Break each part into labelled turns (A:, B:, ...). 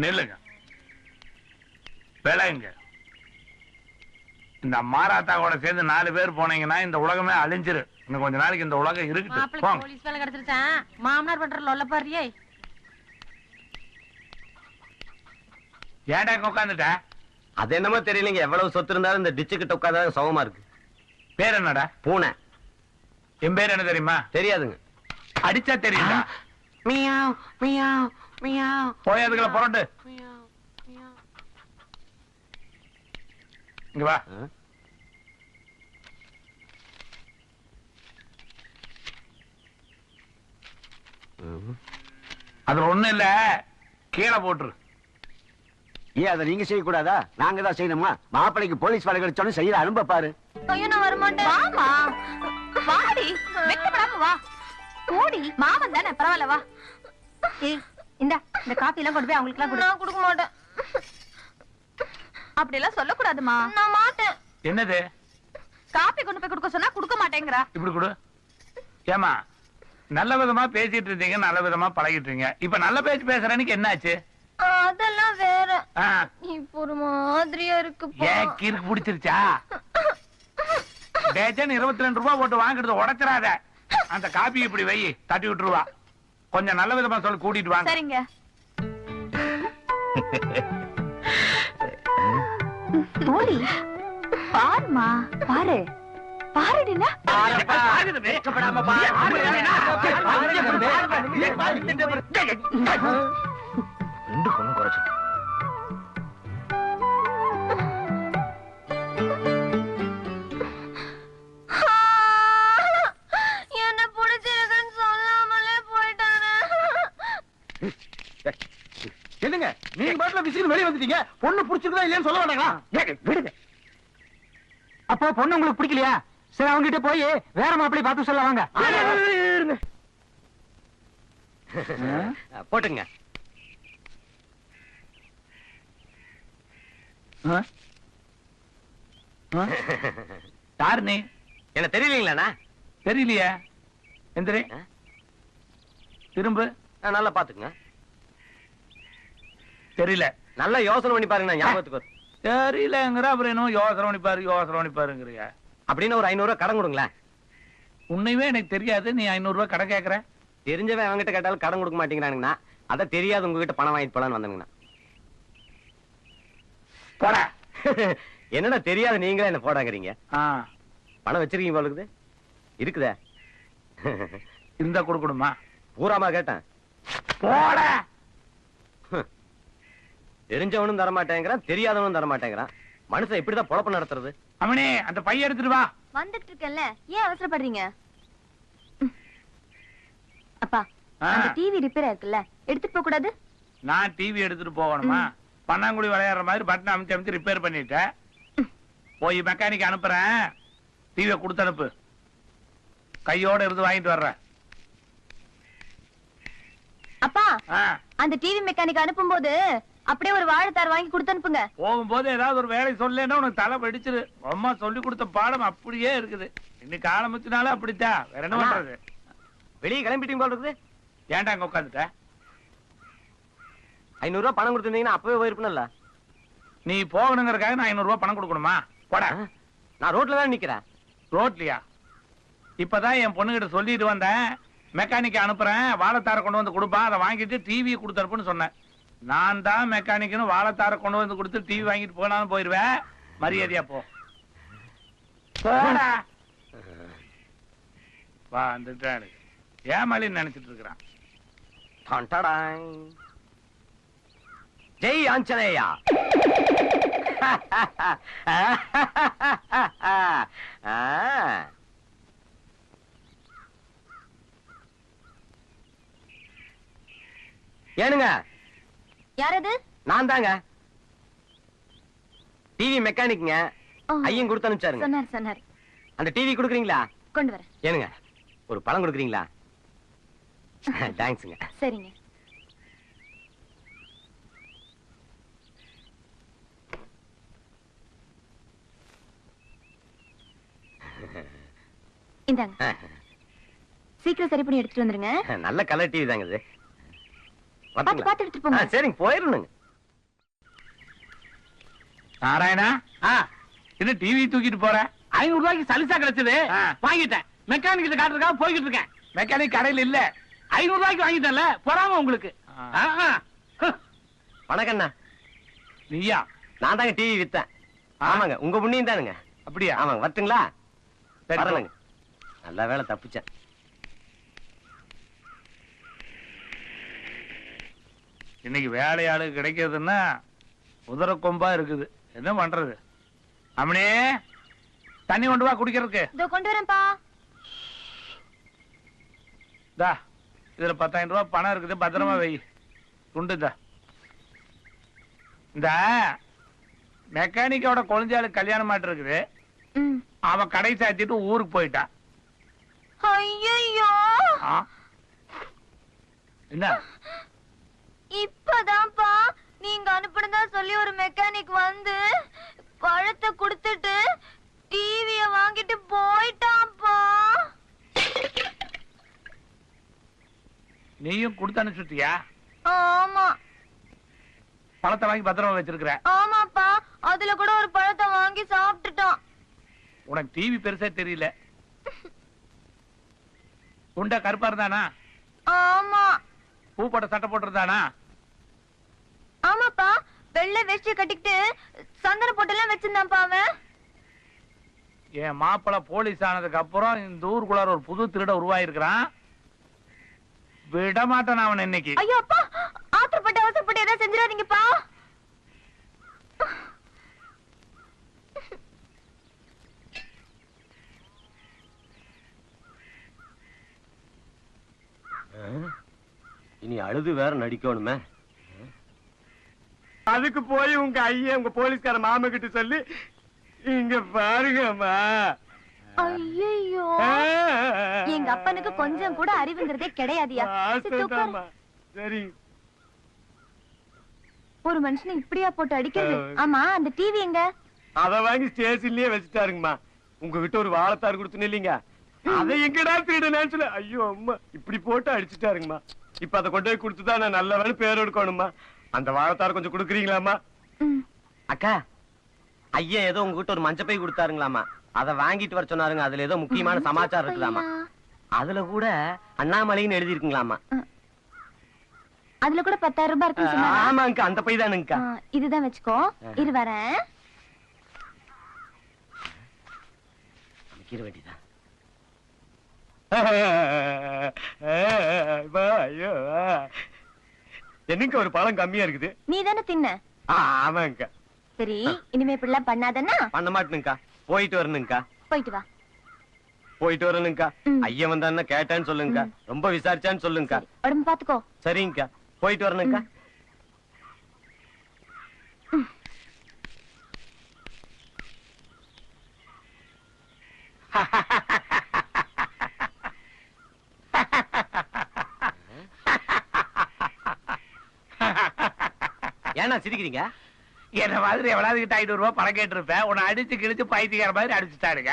A: நில்லுங்க. விளையுங்க. இந்த மாராத்தா கூட சேர்ந்து 4 பேர் போனீங்கன்னா இந்த உலகமே அழிஞ்சிரு. இன்னும் கொஞ்ச நாளைக்கு இந்த உலகம் இருக்கு.
B: போலீஸ் வேலை கிடைச்சிருச்சான். மாமனார் பண்ற லொல்ல பாரியே.
A: ஏன்டா உட்காந்துட்ட?
C: அது என்னமோ தெரியலங்க, எவ்வளவு சொத்து இருந்தாலும் இந்த டிச்சு கிட்ட உட்கார்ந்தா சுகமா இருக்கு.
A: பேர் என்னடா?
C: பூனை.
A: என் பேர் என்ன தெரியுமா?
C: தெரியாதுங்க.
A: அடிச்சா தெரியுதா?
C: Meow meow meow.
A: போய் அதுக்குள்ள புரண்டு. இங்க வா. அது ஒண்ணு இல்ல, கீழே போட்டுரு.
D: ஏன் அதை நீங்க செய்யக்கூடாதா? நாங்க தான் செய்யணுமா? மாப்பிளைக்கு போலீஸ் வேலை கிடைச்சோன்னு செய்யற அனுப்ப பாரு.
B: ஐயோ நான் வரமாட்டேன். வாமா வாடி, வெக்கப்படாம வா. ஓடி, மாமன் தானே, பரவாயில்ல வா. ஏய் இந்த காபி எல்லாம் கொண்டு போய் அவங்களுக்கு எல்லாம் கொடு. நான் கொடுக்க மாட்டேன். அப்படி எல்லாம் சொல்லக்கூடாதுமா. நான் மாட்டேன்.
A: என்னது?
B: காபி கொண்டு போய் கொடுக்க சொன்னா கொடுக்க மாட்டேங்கறா.
A: இப்படி கொடு. ஏமா, நல்ல விதமா பேசிட்டு இருந்தீங்க, நல்ல விதமா பழகிட்டு இருக்கீங்க. இப்ப நல்ல பேச்சு பேசுறேன்னு என்னாச்சு?
B: அதெல்லாம் வேற. இப்ப ஒரு மாதிரியா இருக்கு.
A: ஏன் கீருக்கு பிடிச்சிருச்சா? டேஜன் 22 ரூபாய் போட்டு வாங்குறது உடைச்சிடாத. அந்த காபி இப்படி வை, தட்டி விட்டுருவா. கொஞ்சம் நல்ல விதமா சொல்லி கூட்டிட்டு வாங்க.
B: சரிங்க. போடி பாருமா, பாரு பாருடினா.
C: ரெண்டு பொண்ணு குறைச்சு.
B: என்ன பிடிச்சிருக்குன்னு சொல்லாமலே போயிட்டாரு.
D: என்னங்க நீங்க பாட்டுல விசிறு வெளியே வந்துட்டீங்க? பொண்ணு பிடிச்சிருக்கா இல்லையான்னு சொல்ல வேண்டாங்களா? விடுங்க. அப்போ பொண்ணு உங்களுக்கு பிடிக்கலையா? சரி, அவங்க கிட்ட போய் வேற மாப்பிள்ளை பார்த்து சொல்ல வாங்க.
C: போட்டுங்க.
A: யாரு நீ?
C: என்ன தெரியலீங்களா?
A: தெரியலையே. எந்திரி, திரும்ப.
C: நல்லா பாத்துக்குங்க.
A: தெரியல.
C: நல்லா யோசனை பண்ணி பாருங்க. ஞாபகத்துக்கு
A: தெரியலங்கிற அப்புறம் என்ன யோசனை பண்ணி பாருங்கிறியா?
C: அப்படின்னு ஒரு 500 ரூபாய் கடன் கொடுங்களேன்.
A: உன்னையுமே எனக்கு தெரியாது, நீ 500 ரூபாய் கடை கேட்கற.
C: தெரிஞ்சவன் அவங்ககிட்ட கேட்டாலும் கடன் கொடுக்க மாட்டேங்கிறானுங்கண்ணா. அத தெரியாது உங்ககிட்ட பணம் வாங்கிட்டு போலான்னு வந்தேங்கண்ணா.
A: போட.
C: என்னடா தெரியாது நீங்களே என்ன போடாங்கிறீங்க? பணம் வச்சிருக்கீங்க போல இருக்குது. இருக்குதே.
A: இருந்தா கொடுக்கணுமா?
C: பூராமா கேட்டேன்.
A: போட.
C: தெரிஞ்சவனும் தரமாட்டேங்கிறான், தெரியாதவனும் தரமாட்டேங்கிறான். மனுஷன் இப்படிதான் பொழப்பு நடத்துறது.
A: அவனே அந்த பைய எடுத்துட்டு வா.
B: வந்துட்டு இருக்கேன்ல, ஏன் அவசரப்படுறீங்க? அப்பா, அந்த டிவி ரிப்பேர் இருக்குல்ல, எடுத்துட்டு போக கூடாது?
A: நான் டிவி எடுத்துட்டு போகணுமா? பன்னாங்குடி விளையாடுற மாதிரி பட்டன் அமைச்சு ரிப்பேர் பண்ணிட்டேன். போய் மெக்கானிக் அனுப்புறேன், டிவியை கொடுத்து அனுப்பு. கையோட இருந்து வாங்கிட்டு வர்றேன்.
B: அப்பா, அந்த டிவி மெக்கானிக் அனுப்பும் போது அப்படியே ஒரு வாழைத்தார் வாங்கி கொடுத்து அனுப்புங்க.
A: போகும்போது ஏதாவது ஒரு வேலை சொல்லேன்னா உனக்கு தலை வெடிச்சிரு. அம்மா சொல்லி கொடுத்த பாடம் அப்படியே இருக்குது. இன்னைக்கு ஆரம்பிச்சனால அப்படித்தான். வேற என்ன பண்றது?
C: வெளியே கிளம்பிட்டீங்க போல இருக்குது.
A: ஏன்டா அங்க உட்காந்துட்ட?
C: 500 ரூபாய் பணம் கொடுத்திருந்தீங்கன்னா அப்பவே போயிருப்பேன்ல.
A: நீ போகணுங்கிறதுக்காக நான் 500 ரூபாய் பணம் கொடுக்கணுமா? போட.
C: நான் ரோட்ல தான் நிக்கிறேன்.
A: ரோட்லயா? இப்பதான் என் பொண்ணுகிட்ட சொல்லிட்டு வந்தேன், மெக்கானிக் அனுப்புறேன், வாழைத்தார கொண்டு வந்து கொடுப்பா, அதை வாங்கிட்டு டிவியை கொடுத்தனுப்புன்னு சொன்னேன். நான் தான் மெக்கானிக்னு வாழைத்தார கொண்டு வந்து கொடுத்து டிவி வாங்கிட்டு போனாலும் போயிருவேன். மரியாதையா போ. வா, வந்துட்டாரு. ஏமாலின்னு நினைச்சிட்டு இருக்கிறான்.
C: ஜெய் ஆஞ்சநேயா. ஏனுங்க?
B: யாரது?
C: நான் தாங்க, டிவி மெக்கானிக்ங்க. ஐயன் கொடுத்து அனுப்பிச்சாருங்க.
B: சொன்னார்.
C: அந்த டிவி கொடுக்குறீங்களா?
B: கொண்டு வரேன்.
C: ஏனுங்க, ஒரு பழம் கொடுக்குறீங்களா? தேங்க்ஸ்ங்க.
B: சரிங்க. இந்தாங்க, சீக்கிரம் சரி பண்ணி எடுத்துட்டு வந்துருங்க.
C: நல்ல கலர் டிவி தாங்க இது.
B: பார்த்து எடுத்துட்டு போங்க.
C: சரிங்க, போயிருந்துங்க.
A: நாராயணா இன்னும் டிவி தூக்கிட்டு போற?
D: 500 ரூபாய்க்கு சலிசா கிடைச்சது, வாங்கிட்டேன். மெக்கானிக் கிட்ட காட்டுறதுக்காக போய்கிட்டு இருக்கேன்.
A: மெக்கானிக் கடையில் இல்ல.
D: 500 ரூபாய்க்கு வாங்கிட்டேன்ல, பொறாம உங்களுக்கு.
C: வணக்கண்ணா.
A: நீயா?
C: நான் தாங்க டிவி வித்தேன். ஆமாங்க, உங்க புண்ணியம் தானுங்க.
A: அப்படியா?
C: ஆமாங்க, வரட்டுங்களா?
A: சரி,
C: வரலங்க. நல்ல வேலை தப்பிச்சேன்.
A: இன்னைக்கு வேலையாளு கிடைக்கிறதுன்னா உதர கொம்பா இருக்குது. என்ன பண்றது? அம்மனே, தண்ணி கொண்டு வா குடிக்கிறதுக்கு.
B: இதோ கொண்டு வரேன்ப்பா.
A: தா, இதுல 10,000 ரூபாய் பணம் இருக்குது, பத்திரமா வை. துண்டுதா. இந்த மெக்கானிக்கோட குழந்தையாளுக்கு கல்யாணம் மாட்டு இருக்குது. அவன் கடை சாத்திட்டு ஊருக்கு போயிட்டான்.
B: ஐயோ,
A: என்ன?
B: இப்பதான்ப்பா நீங்க அனுப்புனதா சொல்லி ஒரு மெக்கானிக் வந்து பழத்தை கொடுத்துட்டு டிவிய வாங்கிட்டு போயிட்டான்ப்பா.
A: நீயும் கொடுத்து அனுப்பிச்சுட்டியா?
B: ஆமா.
A: பழத்தை வாங்கி பத்திரமா வச்சிருக்கிற?
B: ஆமாப்பா, அதுல கூட ஒரு பழத்தை வாங்கி சாப்பிட்டுட்டான்.
A: உனக்கு டிவி பெருசா தெரியல. உண்டா கருப்பா இருந்தானா?
B: ஆமா.
A: பூ போட்ட சட்டை போட்டிருந்தானா?
B: ஆமாப்பா, வெள்ளை வேஷ்டி கட்டிக்கிட்டு சந்தன போட்டெல்லாம் வச்சிருந்தான்ப்பா அவன்.
A: என் மாப்பிள்ள போலீஸ் ஆனதுக்கு அப்புறம் இந்த ஊருக்குள்ளார ஒரு புது திருட உருவாயிருக்கிறான். விட மாட்டான் அவன் இன்னைக்கு.
B: ஐயோ அப்பா, ஆத்திரப்பட்டு அவசரப்பட்டு ஏதாவது செஞ்சிடாதீங்கப்பா.
C: இனி அழுது வேற நடிக்கணுமே.
D: அதுக்கு போய் உங்க ஐயா உங்க போலீஸ்கார மாமா கிட்ட சொல்லி, இங்க பாருங்கம்மா.
B: ஐயோ, எங்க அப்பனுக்கு கொஞ்சம் கூட அறிவுங்கிறதே கிடையாதியா.
D: சரி,
B: ஒரு மனுஷனை இப்படியா போட்டு அடிக்கிறது? ஆமா, அந்த டிவி எங்க?
D: அத வாங்கி ஸ்டேஷன்லயே வச்சுட்டாருங்கம்மா. உங்ககிட்ட ஒரு வாழைத்தார் கொடுத்துன்னு இல்லீங்க, அதை எங்கடா திருடுனேன்னு சொல்லி ஐயோ அம்மா இப்படி போட்டு அடிச்சுட்டாருங்கம்மா. இப்ப அதை கொண்டு போய் கொடுத்துதான் நான் நல்ல வேலை பேர் எடுக்கணும்மா. அந்த வாழைத்தார் கொஞ்சம் கொடுக்குறீங்களாமா?
C: அக்கா, ஐயா ஏதோ உங்ககிட்ட ஒரு மஞ்சப்பை கொடுத்தாருங்களாமா, அதை வாங்கிட்டு வர சொன்னாருங்க. அதுல ஏதோ முக்கியமான சமாச்சாரம் இருக்குதாமா. அதுல கூட அண்ணாமலைன்னு எழுதி இருக்குங்களாமா.
B: அதுல கூட 10,000 ரூபாய் இருக்கு.
C: ஆமாங்கக்கா, அந்த பை தானுங்கக்கா.
B: இதுதான் வச்சுக்கோ, இரு வரேன்.
C: அமைக்கிற வேண்டியதான்.
D: என்னங்க ஒரு பழம் கம்மியா இருக்குது.
B: நீ தானே தின்ன?
D: ஆமாங்கக்கா.
B: சரி, இனிமே இப்படிலாம் பண்ணாதன்னா?
C: பண்ண மாட்டேனுங்கக்கா. போயிட்டு வரணுங்கக்கா.
B: போயிட்டு வா.
C: போயிட்டு வரணுங்கக்கா. ஐயா வந்தான்னு கேட்டான்னு சொல்லுங்கக்கா. ரொம்ப விசாரிச்சான்னு சொல்லுங்கக்கா.
B: உடம்பு பாத்துக்கோ.
C: சரிங்கக்கா, போயிட்டு வரணுங்கக்கா. ஏன்னா சிரிக்கிறீங்க?
A: என்ன மாதிரி எவ்வளவு கிட்ட 500 ரூபாய் பணம் கேட்டிருப்பேன். உன்னை அடிச்சு கிழிச்சு பைத்தியக்கார மாதிரி அடிச்சுட்டாருங்க.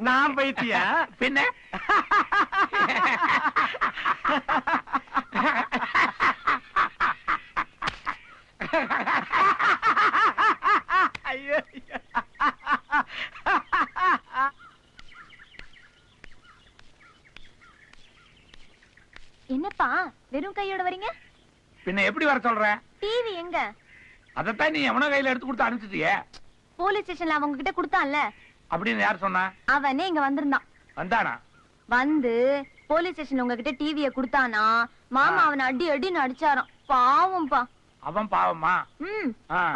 D: நான் பைத்தியா?
A: பின்ன
D: ஐயோ,
B: என்னப்பா வெறும் கையோட வரீங்க?
A: பின்ன எப்படி வர சொல்ற?
B: டிவி எங்க?
A: அதத்தான் நீ எவனோ கையில எடுத்து கொடுத்து அனுப்பிச்சிட்டியே.
B: போலீஸ் ஸ்டேஷன்ல அவங்க கிட்ட கொடுத்தான்ல.
A: அப்படின்னு யார் சொன்னா?
B: அவனே இங்க வந்திருந்தான்.
A: வந்தானா?
B: வந்து போலீஸ் ஸ்டேஷன் உங்ககிட்ட டிவிய கொடுத்தானா, மாமா அவனை அடி அடின்னு அடிச்சாராம். பாவம்பா.
A: அவன் பாவமா?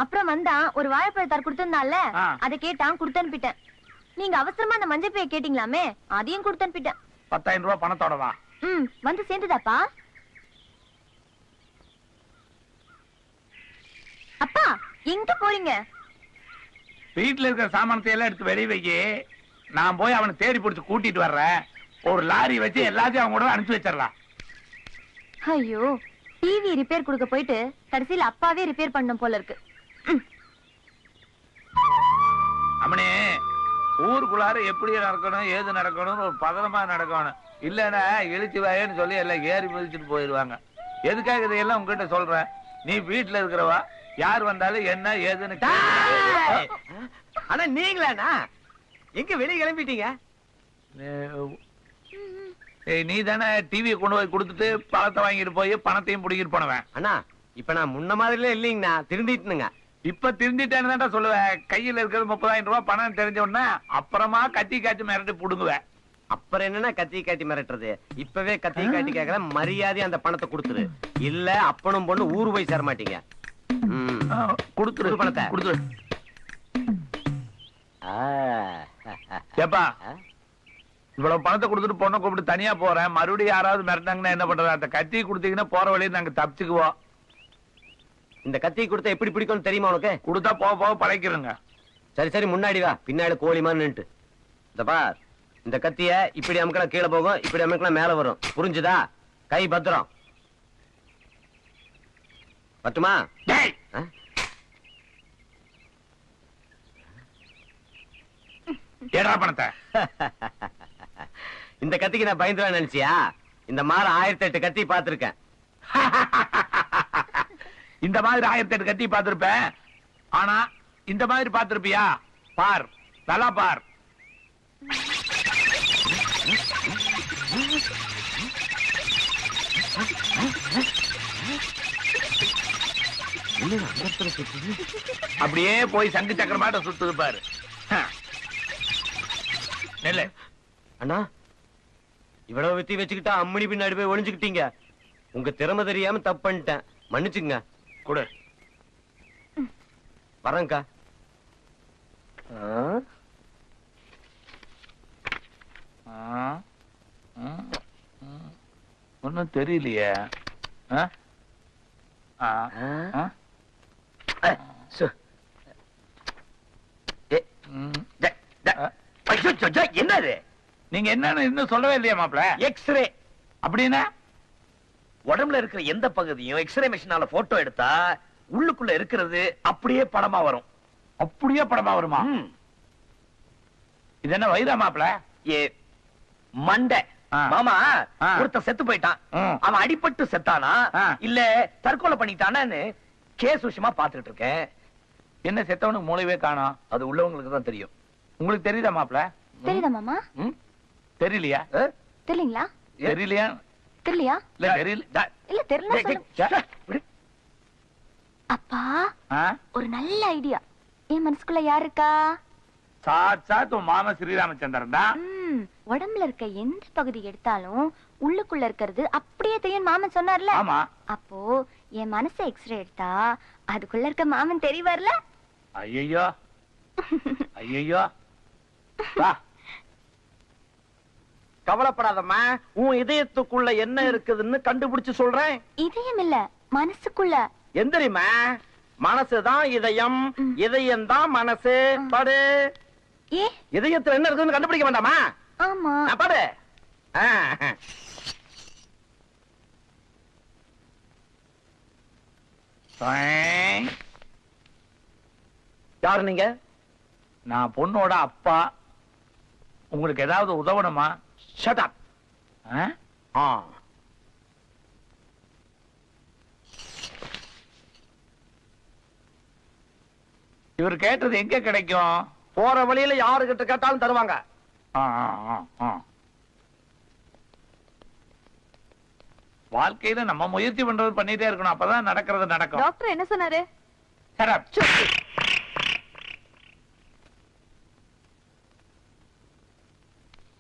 B: அப்புறம் வந்தான், ஒரு வாழைப்பழத்தார் கொடுத்திருந்தான்ல, அதை கேட்டான், கொடுத்து அனுப்பிட்டேன். நீங்க அவசரமா அந்த மஞ்சள் பைய கேட்டீங்களாமே, அதையும் கொடுத்து அனுப்பிட்டேன்.
A: 10,000 ரூபாய் பணத்தோடவா?
B: வந்து சேர்ந்துதாப்பா? அப்பா எங்க போறீங்க?
A: வீட்டுல இருக்கிற சாமானத்தை எல்லாம் எடுத்து வெளியே வைக்கி. நான் போய் அவனை தேடி பிடிச்சு கூட்டிட்டு வர்றேன். ஒரு லாரி வச்சு எல்லாத்தையும் அவங்க கூட அனுப்பிச்சு வச்சிடலாம்.
B: ஐயோ, டிவி ரிப்பேர் கொடுக்க போயிட்டு கடைசியில் அப்பாவே ரிப்பேர் பண்ணும் போல இருக்கு.
A: அம்மனே, ஊருக்குள்ளார எப்படி நடக்கணும் ஏது நடக்கணும்னு ஒரு பதனமா நடக்கணும். இல்லன்னா இழுச்சி வாயன்னு சொல்லி எல்லாம் ஏறி மிதிச்சுட்டு போயிடுவாங்க. எதுக்காக இதையெல்லாம் உங்ககிட்ட சொல்றேன்? நீ வீட்டுல இருக்கிறவா, யார் வந்தாலும் என்ன ஏதுன்னு
C: டேய்! ஆனா நீங்களாண்ணா எங்க வெளிய கிளம்பிட்டீங்க?
A: நீ தானே டிவியை கொண்டு போய் கொடுத்துட்டு பழத்தை வாங்கிட்டு போய் பணத்தையும் புடிங்கிட்டு போனவன்.
C: அண்ணா இப்ப நான் முன்ன மாதிரில இல்லீங்கண்ணா, திருந்திட்டுனுங்க.
A: இப்ப திருந்திட்டேன்னு தான் சொல்லுவேன். கையில இருக்கிறது 30,000 ரூபாய் பணம் தெரிஞ்ச உடனே அப்புறமா கத்தி காய்ச்சி மிரட்டி புடுங்குவேன்.
C: அப்புறம் என்னன்னா கத்தி காட்டி மிரட்டுறது? இப்பவே கத்தி காட்டி கேட்கல, மரியாதை அந்த பணத்தை கொடுத்துரு. இல்ல அப்பனும் பொண்ணு ஊரு போய் சேர மாட்டீங்க.
A: கொடுத்துரு
C: பணத்தை
A: கொடுத்துரு. ஏப்பா இவ்வளவு பணத்தை கொடுத்துட்டு பொண்ணை கூப்பிட்டு தனியா போறேன், மறுபடியும் யாராவது மிரட்டாங்கன்னா என்ன பண்றது? அந்த கத்தி கொடுத்தீங்கன்னா போற வழியில நாங்க தப்பிச்சுக்குவோம்.
C: இந்த கத்தி கொடுத்தா எப்படி பிடிக்கும்னு தெரியுமா உனக்கு?
A: கொடுத்தா போக போக பழைக்கிறங்க.
C: சரி சரி, முன்னாடி வா, பின்னாடி கோழிமான்னு நின்னுட்டு. இந்த பார், இந்த கத்திய இப்படி அமுக்கினா கீழே போகும், இப்படி அமுக்கினா மேல வரும். புரிஞ்சுதா? கை பத்திரம். பட்டுமா?
A: ஏடா பணத்தை.
C: இந்த கத்திக்கு நான் பயந்துருவேன் நினைச்சியா? இந்த மாதிரி 1008 கத்தி பார்த்திருக்கேன்.
A: இந்த மாதிரி 1008 கத்தி பார்த்திருப்பேன். ஆனா இந்த மாதிரி பார்த்திருப்பியா? பார், நல்லா பார். அப்படியே போய் சங்கு சக்கரமாட்ட சுத்துது பாரு. நெல்லு
C: அண்ணா, இவ்வளவு வித்தி வச்சுக்கிட்டா அம்மணி பின்னாடி போய் ஒளிஞ்சுக்கிட்டீங்க. உங்க திறமை தெரியாம தப்பு பண்ணிட்டேன், மன்னிச்சுங்க.
A: கொடு.
C: வரேன்க்கா.
A: ஒன்னும் தெரியலையே.
D: என்னது?
A: நீங்க என்னன்னு இன்னும் சொல்லவே இல்லையா மாப்ள?
D: எக்ஸ்ரே.
A: அப்படின்னா
D: உடம்புல இருக்கிற எந்த பகுதியும் எக்ஸ்ரே மிஷினால போட்டோ எடுத்தா உள்ளுக்குள்ள இருக்கிறது அப்படியே படமா வரும்.
A: அப்படியே படமா வருமா? இது என்ன வைரா மாப்ள?
D: ஏ மண்டை மாமா,
A: ஆ.
D: ஒருத்தன் செத்து போயிட்டான்.
A: ம்.
D: அவன் அடிபட்டு செத்தானா
A: ஆ.
D: இல்ல தற்கொலை பண்ணிட்டானான்னு கேஸ் விஷயமா பாத்துட்டு இருக்கேன்.
A: என்ன செத்தவனுக்கு மூளைவே காணோம்?
D: அது உள்ளவங்களுக்கு தான் தெரியும்.
A: உங்களுக்கு தெரியுதா மாப்ள?
B: தெரியுதா மாமா?
A: தெரியலையா?
B: தெரியலீங்களா?
A: தெரியலையா?
B: தெரியலையா?
A: இல்ல தெரியல.
B: இல்ல தெரியல. அப்பா,
A: ஆ?
B: ஒரு நல்ல ஐடியா. என் மனசுக்குள்ள யார் இருக்கா?
A: சாட்சாத் உன் மாமா ஸ்ரீராமச்சந்திரன் தான்.
B: உடம்புல இருக்க எந்த பகுதி எடுத்தாலும் உள்ளுக்குள்ள இருக்கிறது அப்படியே தெரியும் மாமன் சொன்னார்ல.
A: ஆமா.
B: அப்போ என் மனசை எக்ஸ்ரே எடுத்தா அதுக்குள்ள இருக்க மாமன் தெரியவரல.
A: ஐயோ ஐயோ, வா.
D: கவலைப்படாதம்மா, உன் இதயத்துக்குள்ள என்ன இருக்குதுன்னு கண்டுபிடிச்சு சொல்றேன்.
B: இதயம் இல்ல, மனசுக்குள்ள.
D: எந்திரிமா, மனசுதான் இதயம், இதயம் தான் மனசு. பாடு.
B: ஏ,
D: இதயத்துல என்ன இருக்குன்னு கண்டுபிடிக்க வேண்டாமா?
B: ஆமா.
D: பாடு. யாரு நீங்க?
A: நான் பொண்ணோட அப்பா. உங்களுக்கு ஏதாவது உதவணுமா?
D: Shut up.
A: இவர் கேட்டது எங்க கிடைக்கும்?
D: போற வழியில யாருகிட்ட கேட்டாலும் தருவாங்க.
A: வாழ்க்கையில நம்ம முயற்சி பண்றது பண்ணிட்டே இருக்கணும், அப்பதான் நடக்கிறது நடக்கும்.
B: டாக்டர் என்ன சொன்னாரு?
A: Shut up.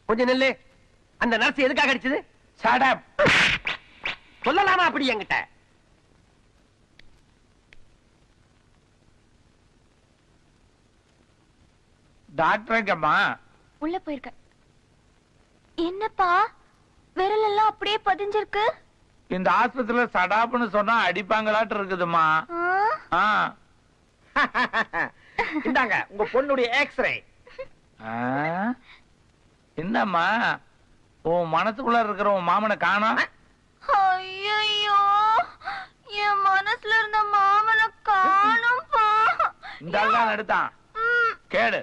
D: கொஞ்சம் நெல்லு. அந்த நர்ஸ் எதுக்காக அடிச்சது?
A: Shut up.
D: சொல்லலாமா அப்படி என்கிட்ட?
A: டாக்டருங்கம்மா
B: உள்ள போயிருக்க. என்னப்பா விரல் எல்லாம் அப்படியே பதிஞ்சிருக்கு?
A: இந்த ஆஸ்பத்திரியில சடாப்னு சொன்னா அடிப்பாங்களாட்டு இருக்குதுமா.
D: இந்தாங்க உங்க பொண்ணுடைய எக்ஸ்ரே.
A: என்னம்மா உன் மனசுக்குள்ள இருக்கிற உன் மாமனை காணோம்?
B: ஐயோ, என் மனசுல இருந்த மாமனை காணோம்பா.
A: இந்த ஆள் தான் எடுத்தான். கேடு.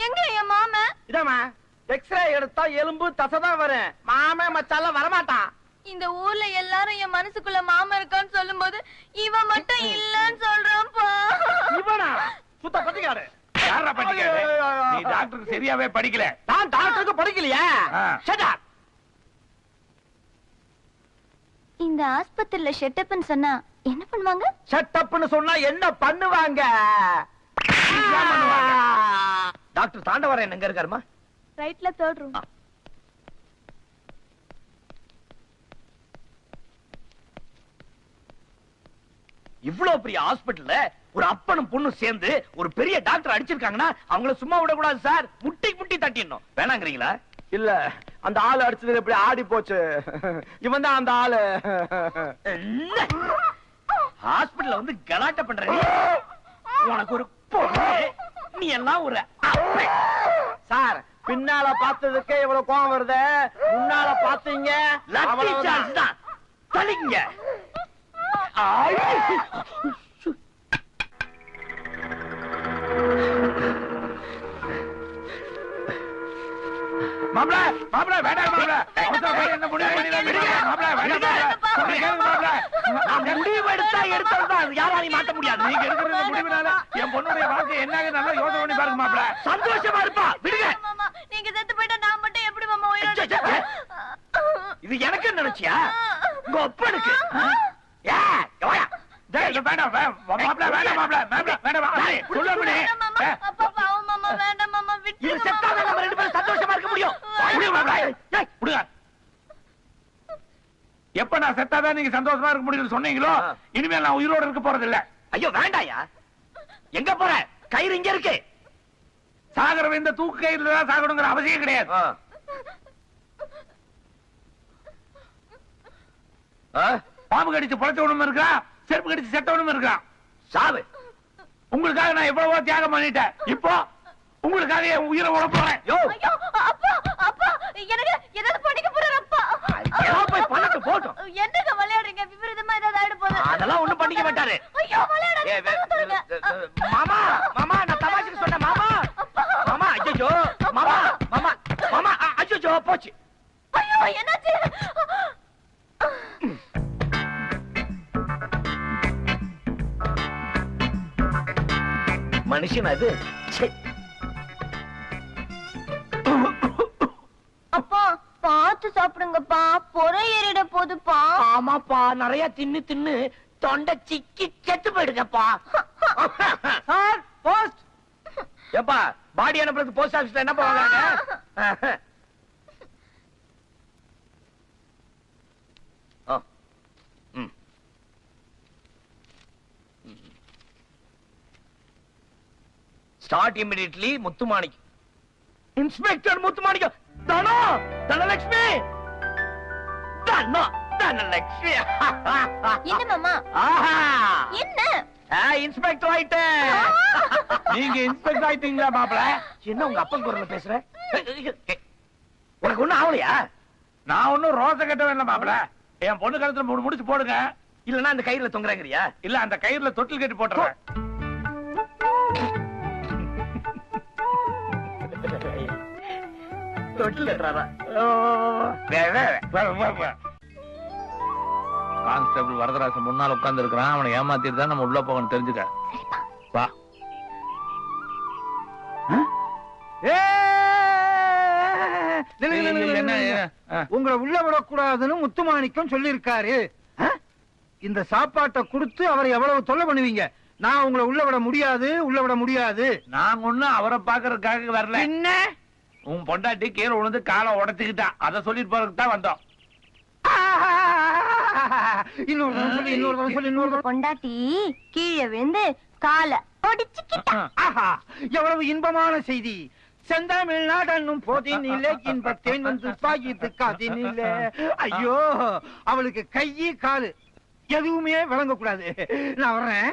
B: எங்க என் மாமன்?
D: இதாமா, எக்ஸ்ரே எடுத்தா எலும்பு தசைதான் வரும். மாமன் மச்சால வரமாட்டான்.
B: இந்த ஊர்ல எல்லாரும் என் மனசுக்குள்ள மாமா இருக்கான்னு சொல்லும்போது இவன் மட்டும் இல்லன்னு சொல்றான்ப்பா.
D: இவனா சுத்த பத்திக்காரு.
A: யாரா படிக்காது? நீ டாக்டருக்கு சரியாவே படிக்கல.
C: நான் டாக்டருக்கு படிக்கலையா? Shut up.
B: இந்த ஆஸ்பத்திரியில ஷெட்டப்னு சொன்னா என்ன பண்ணுவாங்க?
C: ஷட்டப்னு சொன்னா என்ன பண்ணுவாங்க? டாக்டர் தாண்டவரன் எங்க இருக்காருமா?
B: ரைட்ல 3rd ரூம்.
C: இவ்வளவு பெரிய ஹாஸ்பிடல்ல ஒரு அப்பனும் பொண்ணும் சேர்ந்து ஒரு பெரிய டாக்டர் அடிச்சிருக்காங்கன்னா அவங்கள சும்மா விடக்கூடாது சார். முட்டி முட்டி தட்டிடணும். வேணாங்கிறீங்களா? இல்ல, அந்த ஆளு அடிச்சது எப்படி ஆடி போச்சு. இவன் தான் அந்த ஆளு. ஹாஸ்பிடல்ல வந்து கலாட்ட பண்ற உனக்கு ஒரு பொண்ணு, நீ எல்லாம் ஒரு சார். பின்னால பார்த்ததுக்கே இவ்வளவு கோவம் வருது, முன்னால பாத்தீங்க தான் தலிங்க.
A: மாப்ள மாப்ள வேண்டாம் மாப்ள. என்ன முடிவு பண்ணிடுங்க மாப்ள. வேண்டாம் மாப்ள.
C: நான் முடிவு எடுத்தா எடுத்ததுதான் யாராலையும் மாத்த முடியாது.
A: நீங்க எடுக்கிற முடிவுனால என் பொண்ணுடைய வாழ்க்கை என்னங்க நல்லா யோசனை பண்ணி பாருங்க மாப்ள.
C: சந்தோஷமா இருப்பா. விடுங்க.
B: மாமா நீங்க செத்து போயிட்டா நான் மட்டும் எப்படி மாமா உயிரோட இருப்பேன்?
C: இது எனக்கு நினைச்சியா? உங்க அப்பனுக்கு
A: வேண்டாம் மாப்ள. வேண்டாம் மாப்ள. வேண்டாம் சொல்ல அப்படி.
B: அப்பா பாவம் மாமா. வேண்டாம் மாமா விட்டு.
C: இது செத்தாதான் நம்ம ரெண்டு பேரும் சந்தோஷமா இருக்க முடியும்.
A: எப்ப நான் செத்தாதான் நீங்க சந்தோஷமா இருக்க முடியும்னு சொன்னீங்களோ, இனிமேல் நான் உயிரோட இருக்க போறது இல்ல.
C: ஐயோ வேண்டாயா. எங்க போற? கயிறு இங்க இருக்கு.
A: சாகர இந்த தூக்கு கயிறுல தான் சாகணுங்கிற அவசியம் கிடையாது. பாம்பு கடிச்சு பொழைச்சவனும் இருக்கான், செருப்பு கடிச்சு செத்தவனும் இருக்கான்.
C: சாவு.
A: உங்களுக்காக நான் எவ்வளவோ தியாகம் பண்ணிட்டேன். இப்போ உங்களுக்காக என் உயிரை உட போறேன்.
B: ஐயோ அப்பா அப்பா எனக்கு ஏதாவது பண்ணிக்க போறாரு அப்பா.
C: போய் பண்ணட்டு போட்டும்.
B: என்னங்க விளையாடுறீங்க? விபரீதமா ஏதாவது ஆயிட போகுது.
C: அதெல்லாம் ஒண்ணும் பண்ணிக்க மாட்டாரு.
B: ஐயோ விளையாடுங்க.
C: மாமா மாமா நான் தமாஷுக்கு சொன்னேன் மாமா. மாமா ஐயோ மாமா மாமா மாமா ஐயோ போச்சு.
B: ஐயோ என்னாச்சு?
C: மனுஷன் அது.
B: அப்பா பார்த்து சாப்பிடுங்கப்பா, பொறை ஏறிட போதுப்பா.
C: ஆமாப்பா, நிறைய தின்னு தின்னு தொண்டை சிக்கி செத்து போயிடுங்கப்பா. போஸ்ட் ஏப்பா, பாடி அனுப்புறது போஸ்ட் ஆபீஸ்ல என்ன பண்ணுவாங்க? Start immediately. Muthumanikkam. Inspector Muthumanikkam. Dhano Dhanalakshmi. Dhano Dhanalakshmi.
B: என்ன மாமா?
C: ஆஹா
B: என்ன?
C: இன்ஸ்பெக்டர் ஆயிட்டே.
A: நீங்க இன்ஸ்பெக்டர் ஆயிட்டீங்களா மாப்ள?
C: என்ன உங்க அப்பன் குரல்ல பேசுற? உனக்கு ஒண்ணும் ஆவலையா?
A: நான் ஒன்னும் ரோச கட்டவே இல்ல மாப்ள. என் பொண்ணு கழுத்துல 3 முடிச்சு போடுங்க.
C: இல்லன்னா அந்த கயிறுல தொங்குறாங்கறியா?
A: இல்ல அந்த கயிறுல தொட்டில் கட்டி போட்டுறேன்.
C: தொட்டில் கட்டுறாரா?
A: கான்ஸ்டபிள் வரதராசன் முன்னால உட்கார்ந்து இருக்கிறான். அவனை ஏமாத்திட்டு தான் நம்ம உள்ள போகணும். தெரிஞ்சுக்க. வா.
E: உங்களை உள்ள விடக்கூடாதுன்னு முத்துமாணிக்கம் சொல்லி இருக்காரு. இந்த சாப்பாட்டை கொடுத்து அவரை எவ்வளவு தொல்லை பண்ணுவீங்க? நான் உங்களை உள்ள விட முடியாது, உள்ள விட முடியாது.
A: நாங்க ஒண்ணும் அவரை பாக்குறதுக்காக வரல.
E: என்ன?
A: உன் பொண்டாட்டி கீழே விழுந்து காலை உடைச்சுக்கிட்டான். அதை சொல்லிட்டு போறதுக்கு தான் வந்தோம்.
E: இன்னொரு
B: பொண்டாட்டி கீழே விழுந்து காலை ஒடிச்சுக்கிட்டான்.
E: ஆஹா, எவ்வளவு இன்பமான செய்தி. செந்தமிழ்நாடன்னும் போதினிலே இன்பத்தேன் வந்து பாயித்து காதினிலே. ஐயோ, அவளுக்கு கையி காலு எதுவுமே விளங்கக்கூடாது. நான் வர்றேன்.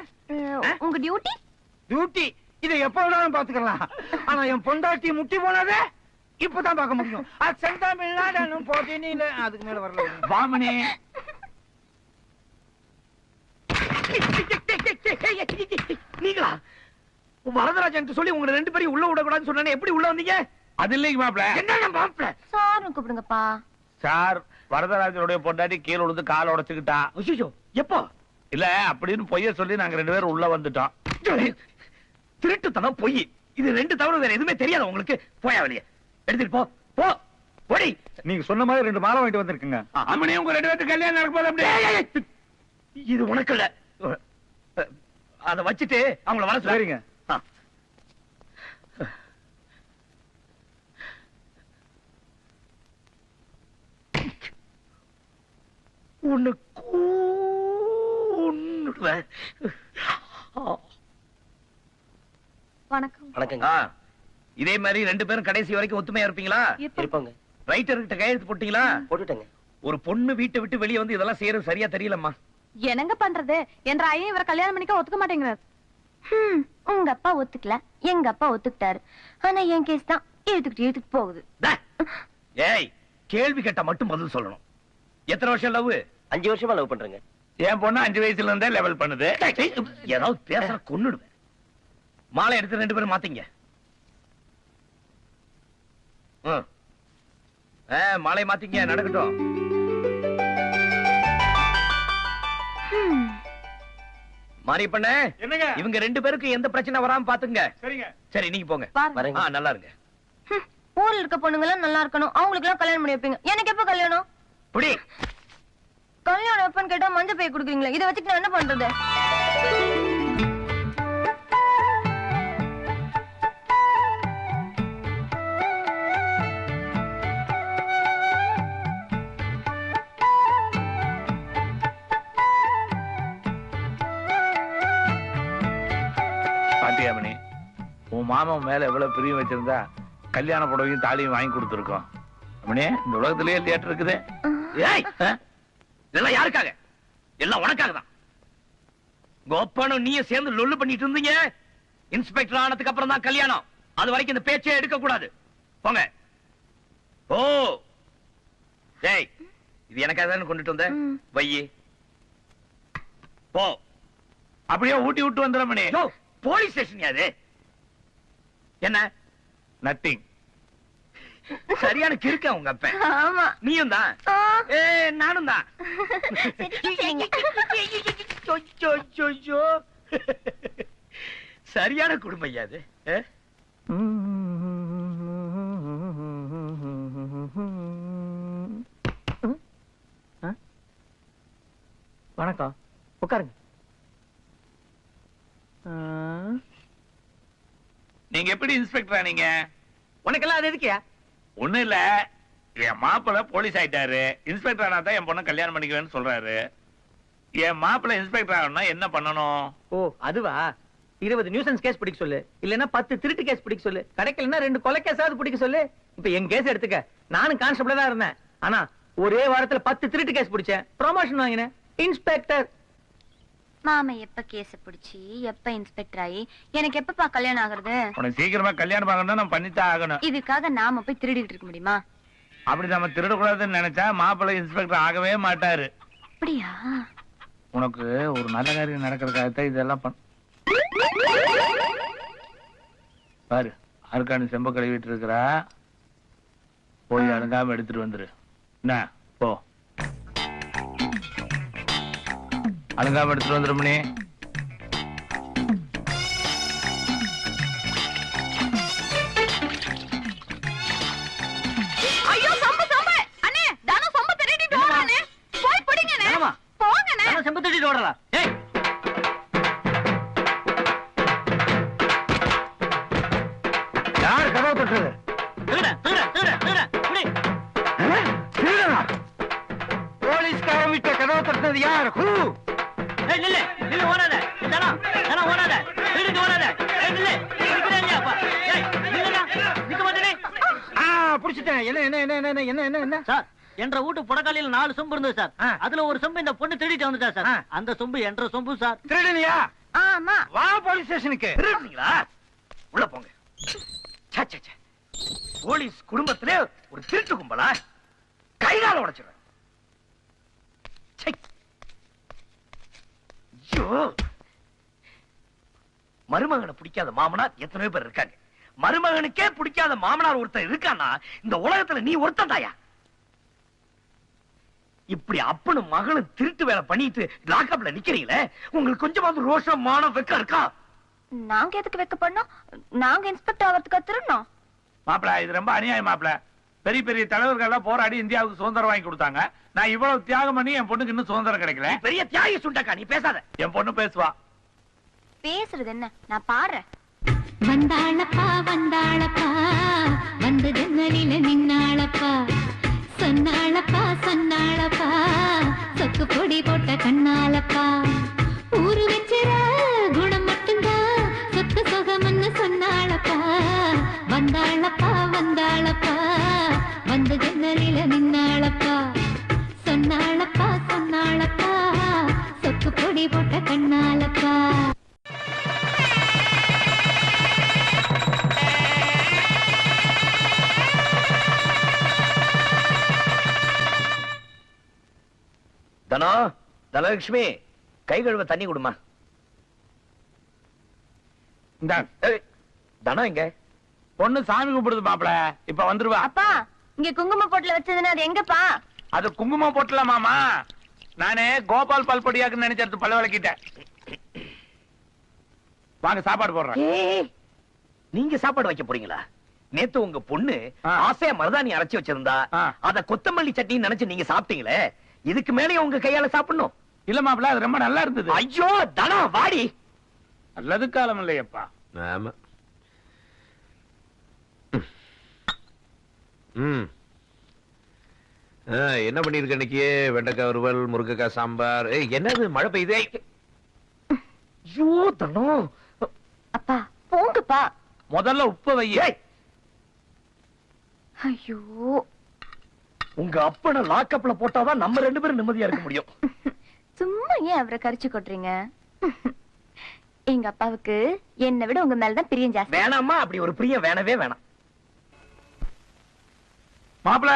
B: உங்க டியூட்டி?
E: டியூட்டி இதை எப்ப வேணாலும் பாத்துக்கலாம். ஆனா என் பொண்டாட்டி முட்டி போனதே இப்பதான் பார்க்க முடியும். அது செந்தமிழ்நாடன்னும் போதினிலே. அதுக்கு மேல வரல.
A: வாமனி
C: நீங்களா? வரதராஜன் சொல்லி உங்க 2 பேரையும் உள்ள விடக்கூடாதுன்னு சொன்ன எப்படி உள்ள வந்தீங்க?
A: அது இல்லைங்க மாப்ள.
C: என்ன மாப்ள?
B: சார்னு கூப்பிடுங்கப்பா.
A: சார் வரதராஜனுடைய பொண்டாட்டி கீழே விழுந்து கால் உடைச்சுக்கிட்டா.
C: ஐயோ எப்போ?
A: இல்ல அப்படின்னு பொய்ய சொல்லி நாங்க 2 பேரும் உள்ள வந்துட்டோம்.
C: திருட்டுத்தனம் பொய், இது 2 தவிர வேற எதுவுமே தெரியாது உங்களுக்கு. போயா வெளியே, எடுத்துட்டு போ போ போடி.
E: நீங்க சொன்ன மாதிரி 2 மாலை வாங்கிட்டு வந்திருக்குங்க.
A: அம்மனே உங்க 2 பேருக்கு கல்யாணம் நடக்க போது அப்படியே.
C: இது உனக்கு இல்ல, அத வச்சுட்டு அவங்கள வர
E: சரிங்க.
B: வணக்கம்.
C: வணக்கங்க. இதே மாதிரி 2 பேரும் கடைசி வரைக்கும் ஒத்துமையா இருப்பீங்களா?
B: இருப்பாங்க.
C: ரைட்டர் கிட்ட கையெழுத்து போட்டீங்களா? போட்டுட்டேங்க. ஒரு பொண்ணு வீட்டை விட்டு வெளியே வந்து இதெல்லாம் செய்யறது சரியா தெரியலம்மா.
B: என்னங்க பண்றது? என்ற ஐயன் இவரை கல்யாணம் பண்ணிக்க ஒத்துக்க மாட்டேங்கிறார். உங்க அப்பா ஒத்துக்கல, எங்க அப்பா ஒத்துக்கிட்டாரு. ஆனா என் கேஸ் தான் இழுத்துக்கிட்டு போகுது.
C: ஏய், கேள்வி கேட்டா மட்டும் பதில் சொல்லணும். எத்தனை வருஷம் லவ்?
D: 5 வருஷமா லவ் பண்றேங்க.
A: என் பொண்ணு 5 வயசுல இருந்தே லெவல் பண்ணுது.
C: ஏதாவது பேசுற கொன்னுடுவேன். மாலை எடுத்து 2 பேரும் மாத்தீங்க. மாலை மாத்தீங்க, நடக்கட்டும். மாறி பண்ண
A: என்னங்க?
C: இவங்க 2 பேருக்கு எந்த பிரச்சனை வராம பாத்துங்க.
A: சரிங்க.
C: சரி நீங்க போங்க.
B: பாருங்க.
C: நல்லா இருங்க.
B: ஊர்ல இருக்க பொண்ணுங்க எல்லாம் நல்லா இருக்கணும், அவங்களுக்கு எல்லாம் கல்யாணம் பண்ணி வைப்பீங்க. எனக்கு எப்ப கல்யாணம்?
C: புடி.
B: கல்யாணம் எப்பன்னு கேட்டா மஞ்சள் பை குடுக்குறீங்களா? இதை வச்சுட்டு நான் என்ன பண்றது?
A: பாட்டியாமணி, உன் மாமன் மேல எவ்வளவு பிரியம் வச்சிருந்தா கல்யாண புடவையும் தாலியும் வாங்கி கொடுத்துருக்கோம். அம்மனே, இந்த உலகத்திலேயே தியேட்டர் இருக்குது.
C: ஏய், இதெல்லாம் யாருக்காக? எல்லாம் உனக்காக தான். கோப்பானும் நீயும் சேர்ந்து லொல்லு பண்ணிட்டு இருந்தீங்க. இன்ஸ்பெக்டர் ஆனதுக்கு அப்புறம் தான் கல்யாணம். அது வரைக்கும் இந்த பேச்சே எடுக்க கூடாது. போங்க. ஓ டேய், இது எனக்காக தானே கொண்டுட்டு வந்த? வையே போ.
A: அப்படியே ஊட்டி விட்டு வந்துடுறமணி.
C: போலீஸ் ஸ்டேஷன் அது என்ன?
A: நத்திங்.
C: சரியான கிறுக்க உங்க அப்ப.
B: ஆமா,
C: நீயும் தான். நானும் தான். சரியான குடும்பம் ஐயா அது.
E: வணக்கம், உட்காருங்க.
A: நீங்க எப்படி இன்ஸ்பெக்டரா? நீங்க
C: உனக்கெல்லாம் அது எதுக்கியா?
A: ஒண்ணு இல்ல, என் மாப்பிள்ள போலீஸ் ஆயிட்டாரு. இன்ஸ்பெக்டர் ஆனா தான் என் பொண்ணை கல்யாணம் பண்ணிக்குவேன்னு சொல்றாரு. என் மாப்பிள்ள இன்ஸ்பெக்டர் ஆகணும்னா என்ன பண்ணணும்?
F: ஓ அதுவா, 20 நியூசன்ஸ் கேஸ் பிடிக்க சொல்லு, இல்லன்னா 10 திருட்டு கேஸ் பிடிக்க சொல்லு, கிடைக்கலன்னா 2 கொலை கேஸாவது பிடிக்க சொல்லு. இப்ப என் கேஸ் எடுத்துக்க, நானும் கான்ஸ்டபிளா தான் இருந்தேன். ஆனா ஒரே வாரத்துல 10 திருட்டு கேஸ் பிடிச்சேன், ப்ரமோஷன் வாங்கினேன், இன்ஸ்பெக்டர்.
B: மாமா எப்ப கேஸ் பிடிச்சி எப்ப இன்ஸ்பெக்டர் ஆகி எனக்கு எப்பப்பா கல்யாணம் ஆகுறது?
A: உனக்கு சீக்கிரமா கல்யாணம் ஆகணும்னா நம்ம பண்ணித்தான் ஆகணும்.
B: இதுக்காக நாம போய் திருடிட்டு இருக்க முடியுமா?
A: அப்படி நம்ம திருடக்கூடாதுன்னு நினைச்சா மாப்பிள்ளை இன்ஸ்பெக்டர் ஆகவே மாட்டாரு.
B: அப்படியா?
A: உனக்கு ஒரு நல்ல காரியம் நடக்கிறதுக்காகத்தான் இதெல்லாம் பாரு. அருக்காணி செம்ப கழுவிட்டு இருக்கிறா, போய் அழுங்காம எடுத்துட்டு வந்துரு. என்ன போ, அழுங்காம எடுத்துட்டு வந்துருமணி.
B: ஐயோ சம்பு சம்பு அண்ணே, தான சம்பு திருடிட்டு ஓடுறானே, போய் பிடிங்கனே. போங்கனே.
F: நான் செம்பு திருடிட்டு ஓடறா. ஏய்
E: யார் கதவை தட்டுறது?
F: திருட திருட திருட திருட புடி.
E: திருடனா? போலீஸ்காரன் வீட்டை கதவை தட்டுறது யார்?
F: ஏய் நில்லு நில்லு, ஓடாத. தானா தானா ஓடாத, திருடிட்டு ஓடாத. ஏய் நில்லு, நிக்கிறே இல்லையாப்பா? ஏய் நில்லுடா, நிக்க மாட்டேனே.
E: புடிச்சிட்டேன். என்ன என்ன என்ன என்ன என்ன என்ன என்ன
F: சார், என்ற வீட்டு புடக்காலையில 4 சொம்பு இருந்தது சார். அதுல ஒரு சொம்பு இந்த பொண்ணு திருடிட்டு வந்துட்டா சார். அந்த சொம்பு என்ற சொம்பு சார்.
E: திருடனியா?
B: ஆமா.
E: வா போலீஸ் ஸ்டேஷனுக்கு.
C: திருடுறீங்களா? உள்ள போங்க. போலீஸ் குடும்பத்திலே ஒரு திருட்டு கும்பலா? கைகால உடைச்சிருவேன். மருமகனை பிடிக்காத மாமனார் எத்தனை பேர் இருக்காங்க. மருமகனுக்கே பிடிக்காத மாமனார் ஒருத்தர் இருக்கானா இந்த உலகத்துல நீ ஒருத்தன் தாயா? இப்படி அப்பனும் மகளும் திருட்டு வேலை பண்ணிட்டு லாக்அப்ல நிக்கிறீங்களே, உங்களுக்கு கொஞ்சமாவது ரோஷம் மானம் வெக்கம் இருக்கா?
B: நாங்க எதுக்கு வைக்க பண்ணோம்? நாங்க இன்ஸ்பெக்டர் ஆகிறதுக்கு திருடணும்.
A: மாப்பிள இது ரொம்ப அநியாயம் மாப்பிள. பெரிய பெரிய தலைவர்கள் எல்லாம் போராடி இந்தியாவுக்கு சுதந்திரம் வாங்கி கொடுத்தாங்க. நான் இவ்வளவு தியாகம் பண்ணி என் பொண்ணுக்கு இன்னும் சுதந்திரம் கிடைக்கல.
C: பெரிய தியாகி சுண்டக்கா, நீ பேசாத.
A: என் பொண்ணு பேசுவா.
B: பேசுறது என்ன, நான் பாடுறேன்.
G: வந்தாளப்பா வந்தாளப்பா வந்து ஜன்னலில நின்னாளப்பா சொன்னாளப்பா சொன்னாளப்பா சொக்கு பொடி போட்ட கண்ணாலப்பா ஊரு வச்சிர குணம் மட்டும்தான் சொத்து சொகம்னு சொன்னாளப்பா வந்தாளப்பா வந்தாளப்பா வந்து ஜன்னலில நின்னாளப்பா சொன்னாளப்பா சொன்னாளப்பா சொக்கு பொடி போட்ட கண்ணாலப்பா.
C: தனோ, தனலட்சுமி, கை கழுவ தண்ணி கொடுமா. தனம் எங்க?
A: பொண்ணு சாமி கும்பிடுது மாப்பிள, இப்ப வந்துருவா.
B: அப்பா, இங்க குங்கும போட்டுல வச்சதுன்னா அது எங்கப்பா?
A: அது குங்குமம் போட்டல மாமா. நானே கோபால் பல்பொடியாக்கு நினைச்சது பல்ல விளக்கிட்டேன். வாங்க சாப்பாடு போடுறேன்.
C: நீங்க சாப்பாடு வைக்க போறீங்களா? நேத்து உங்க பொண்ணு ஆசையா மருதாணி அரைச்சு வச்சிருந்தா, அத கொத்தமல்லி சட்னி நினைச்சு நீங்க சாப்பிட்டீங்களே, இதுக்கு மேலே உங்க கையால சாப்பிடணும்.
A: இல்ல மாப்பிள, அது ரொம்ப நல்லா இருந்தது.
C: ஐயோ தனா, வாடி.
A: நல்லது காலம் இல்லையப்பா.
H: ஆமா. என்ன பண்ணிருக்க இன்னைக்கு? வெண்டைக்காய் வறுவல், முருங்கைக்காய் சாம்பார். என்னது மழை பெய்யுதே?
C: ஐயோ தனோ.
B: அப்பா போங்கப்பா.
A: முதல்ல உப்பு வையே.
B: ஐயோ,
C: உங்க அப்பனை லாக்அப்ல போட்டாதான் நம்ம 2 பேரும் நிம்மதியா இருக்க முடியும்.
B: சும்மா ஏன் அவரை கரிச்சு கொட்டுறீங்க? எங்க அப்பாவுக்கு என்னை விட உங்க மேலதான் பிரியம் ஜாஸ்தி.
C: வேணாமா, அப்படி ஒரு பிரியம் வேணவே வேணாம்.
A: மாப்பிள,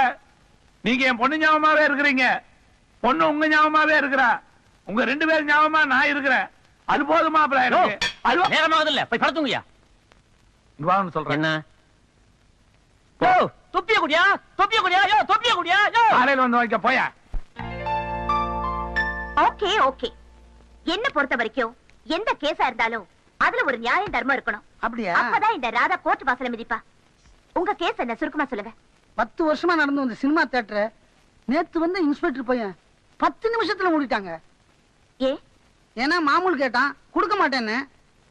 A: நீங்க என் பொண்ணு ஞாபகமாவே இருக்கிறீங்க. பொண்ணு உங்க ஞாபகமாவே இருக்கிறா. உங்க 2 பேரும் ஞாபகமா நான் இருக்கிறேன். அது போதும் மாப்பிள எனக்கு. அது
F: நேரமாவது இல்ல, போய் படுத்துங்கயா.
A: வான்னு சொல்றேன்.
F: என்ன? யோ, தொப்பிய குடியா, தொப்பிய குடியா, யோ, தொப்பிய குடியா, யோ.
A: காலையில வந்து வைக்க போயா.
B: Okay okay. என்ன பொறுத்த வரைக்கும் எந்த கேஸா இருந்தாலும் அதுல ஒரு நியாயம் தர்மம் இருக்கணும்.
E: அப்படியா?
B: அப்பதான் இந்த ராதா கோர்ட் வாசல மிதிப்பா. உங்க கேஸ் என்ன, சுருக்கமா சொல்லுங்க.
E: 10 வருஷமா நடந்து வந்த சினிமா தியேட்டர் நேத்து வந்து இன்ஸ்பெக்டர் பையன் 10 நிமிஷத்துல மூடிட்டாங்க.
B: ஏ?
E: ஏன்னா மாமூல் கேட்டான், கொடுக்க மாட்டேன்னு.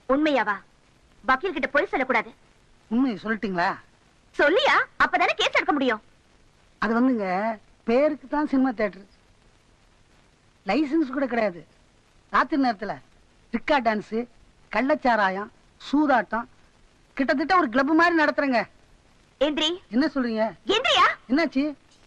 B: உண்மையாவா? வக்கீல் கிட்ட பொய் சொல்லக்கூடாது.
E: உண்மையை சொல்லிட்டீங்களா?
B: சொல்லியா? அப்பதானே கேஸ் எடுக்க முடியும்.
E: அது வந்துங்க பேருக்கு தான் சினிமா தியேட்டர், லைசன்ஸ் கூட கிடையாது. ராத்திரி நேரத்துல ரிக்கா டான்ஸ், கள்ளச்சாராயம், சூதாட்டம், கிட்டத்தட்ட ஒரு கிளப் மாதிரி நடத்துறேங்க.
B: எந்திரி.
E: என்ன சொல்றீங்க?
B: எந்திரியா?
E: என்னாச்சு?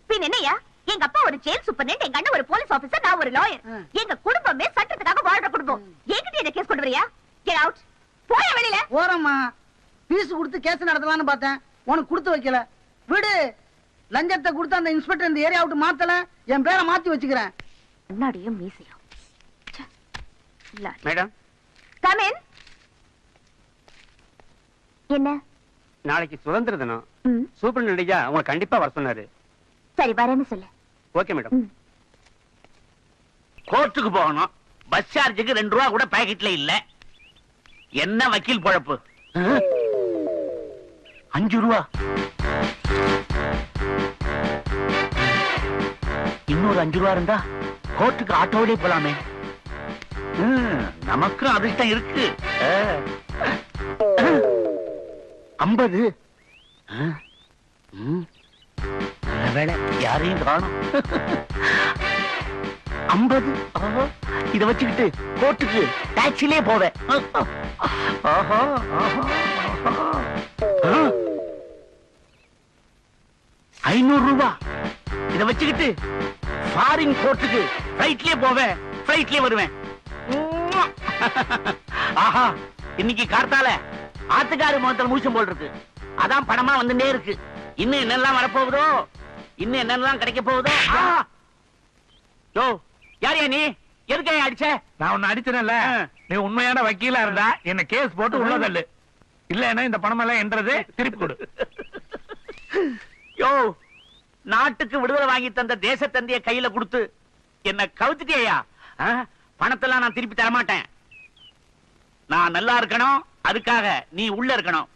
B: பின் என்னையா? எங்க அப்பா ஒரு ஜெயில் சூப்பர்டென்ட், எங்க அண்ணன் ஒரு போலீஸ் ஆபீசர், நான் ஒரு லாயர். எங்க குடும்பமே சட்டத்துக்காக வாழ்ற குடும்பம். என்கிட்ட என்ன கேஸ் கொண்டு வரியா? Get out. போய வெளியில.
E: ஓரம்மா, பீஸ் கொடுத்து கேஸ் நடத்தலாம்னு பார்த்தேன், உனக்கு கொடுத்து வைக்கல. விடு, லஞ்சத்தை கொடுத்து அந்த இன்ஸ்பெக்டர் இந்த ஏரியா விட்டு மாத்தல, என் பேரை மாத்தி வச்சுக்கிறேன்.
B: முன்னாடியும் மீசையும்.
I: Madam,
B: come in. என்ன?
I: நாளைக்கு சுதந்திர தினம். சூப்பரண்டா உங்களை கண்டிப்பா வர சொன்னாரு.
B: சரி, வரேன்னு சொல்லு.
I: Okay madam.
C: கோர்ட்டுக்கு போகணும். பஸ் சார்ஜுக்கு 2 ரூபா கூட பாக்கெட்ல இல்ல. என்ன வக்கீல் பொழப்பு? 5 ரூபா. இன்னொரு 5 ரூபா இருந்தா கோர்ட்டுக்கு ஆட்டோவிலே போலாமே. நமக்கு அதிர்ஷ்டம் இருக்கு. 50. வேலை யாரையும் காணும். 50. இத வச்சுக்கிட்டு கோர்ட்டுக்கு டாக்ஸிலே போவேன். 500 ரூபாய். இத வச்சுக்கிட்டு ஃபாரின் கோர்ட்டுக்கு ஃபிளைட்லயே போவேன், ஃபிளைட்லயே வருவேன். ஆஹா, இன்னைக்கு கார்த்தால ஆத்துக்காரு முகத்துல மூச்சம் போல் இருக்கு. அதான் பணமா வந்துட்டே இருக்கு. இன்னும் என்னெல்லாம் வரப்போகுதோ, இன்னும் என்னெல்லாம் கிடைக்க போகுதோ. யோ, யாரையா நீ? எதுக்கே அடிச்ச?
A: நான் உன்னை அடிச்சேன்ல. நீ உண்மையான வக்கீலா இருந்தா என்ன கேஸ் போட்டு உள்ள தள்ளு. இல்லன்னா இந்த பணம் எல்லாம் என்றது திருப்பி கொடு.
C: யோ, நாட்டுக்கு விடுதலை வாங்கி தந்த தேச தந்தைய கையில கொடுத்து என்ன கவுத்துட்டியா? பணத்தெல்லாம் நான் திருப்பி தர மாட்டேன். நான் நல்லா இருக்கணும், அதுக்காக நீ உள்ள இருக்கணும்.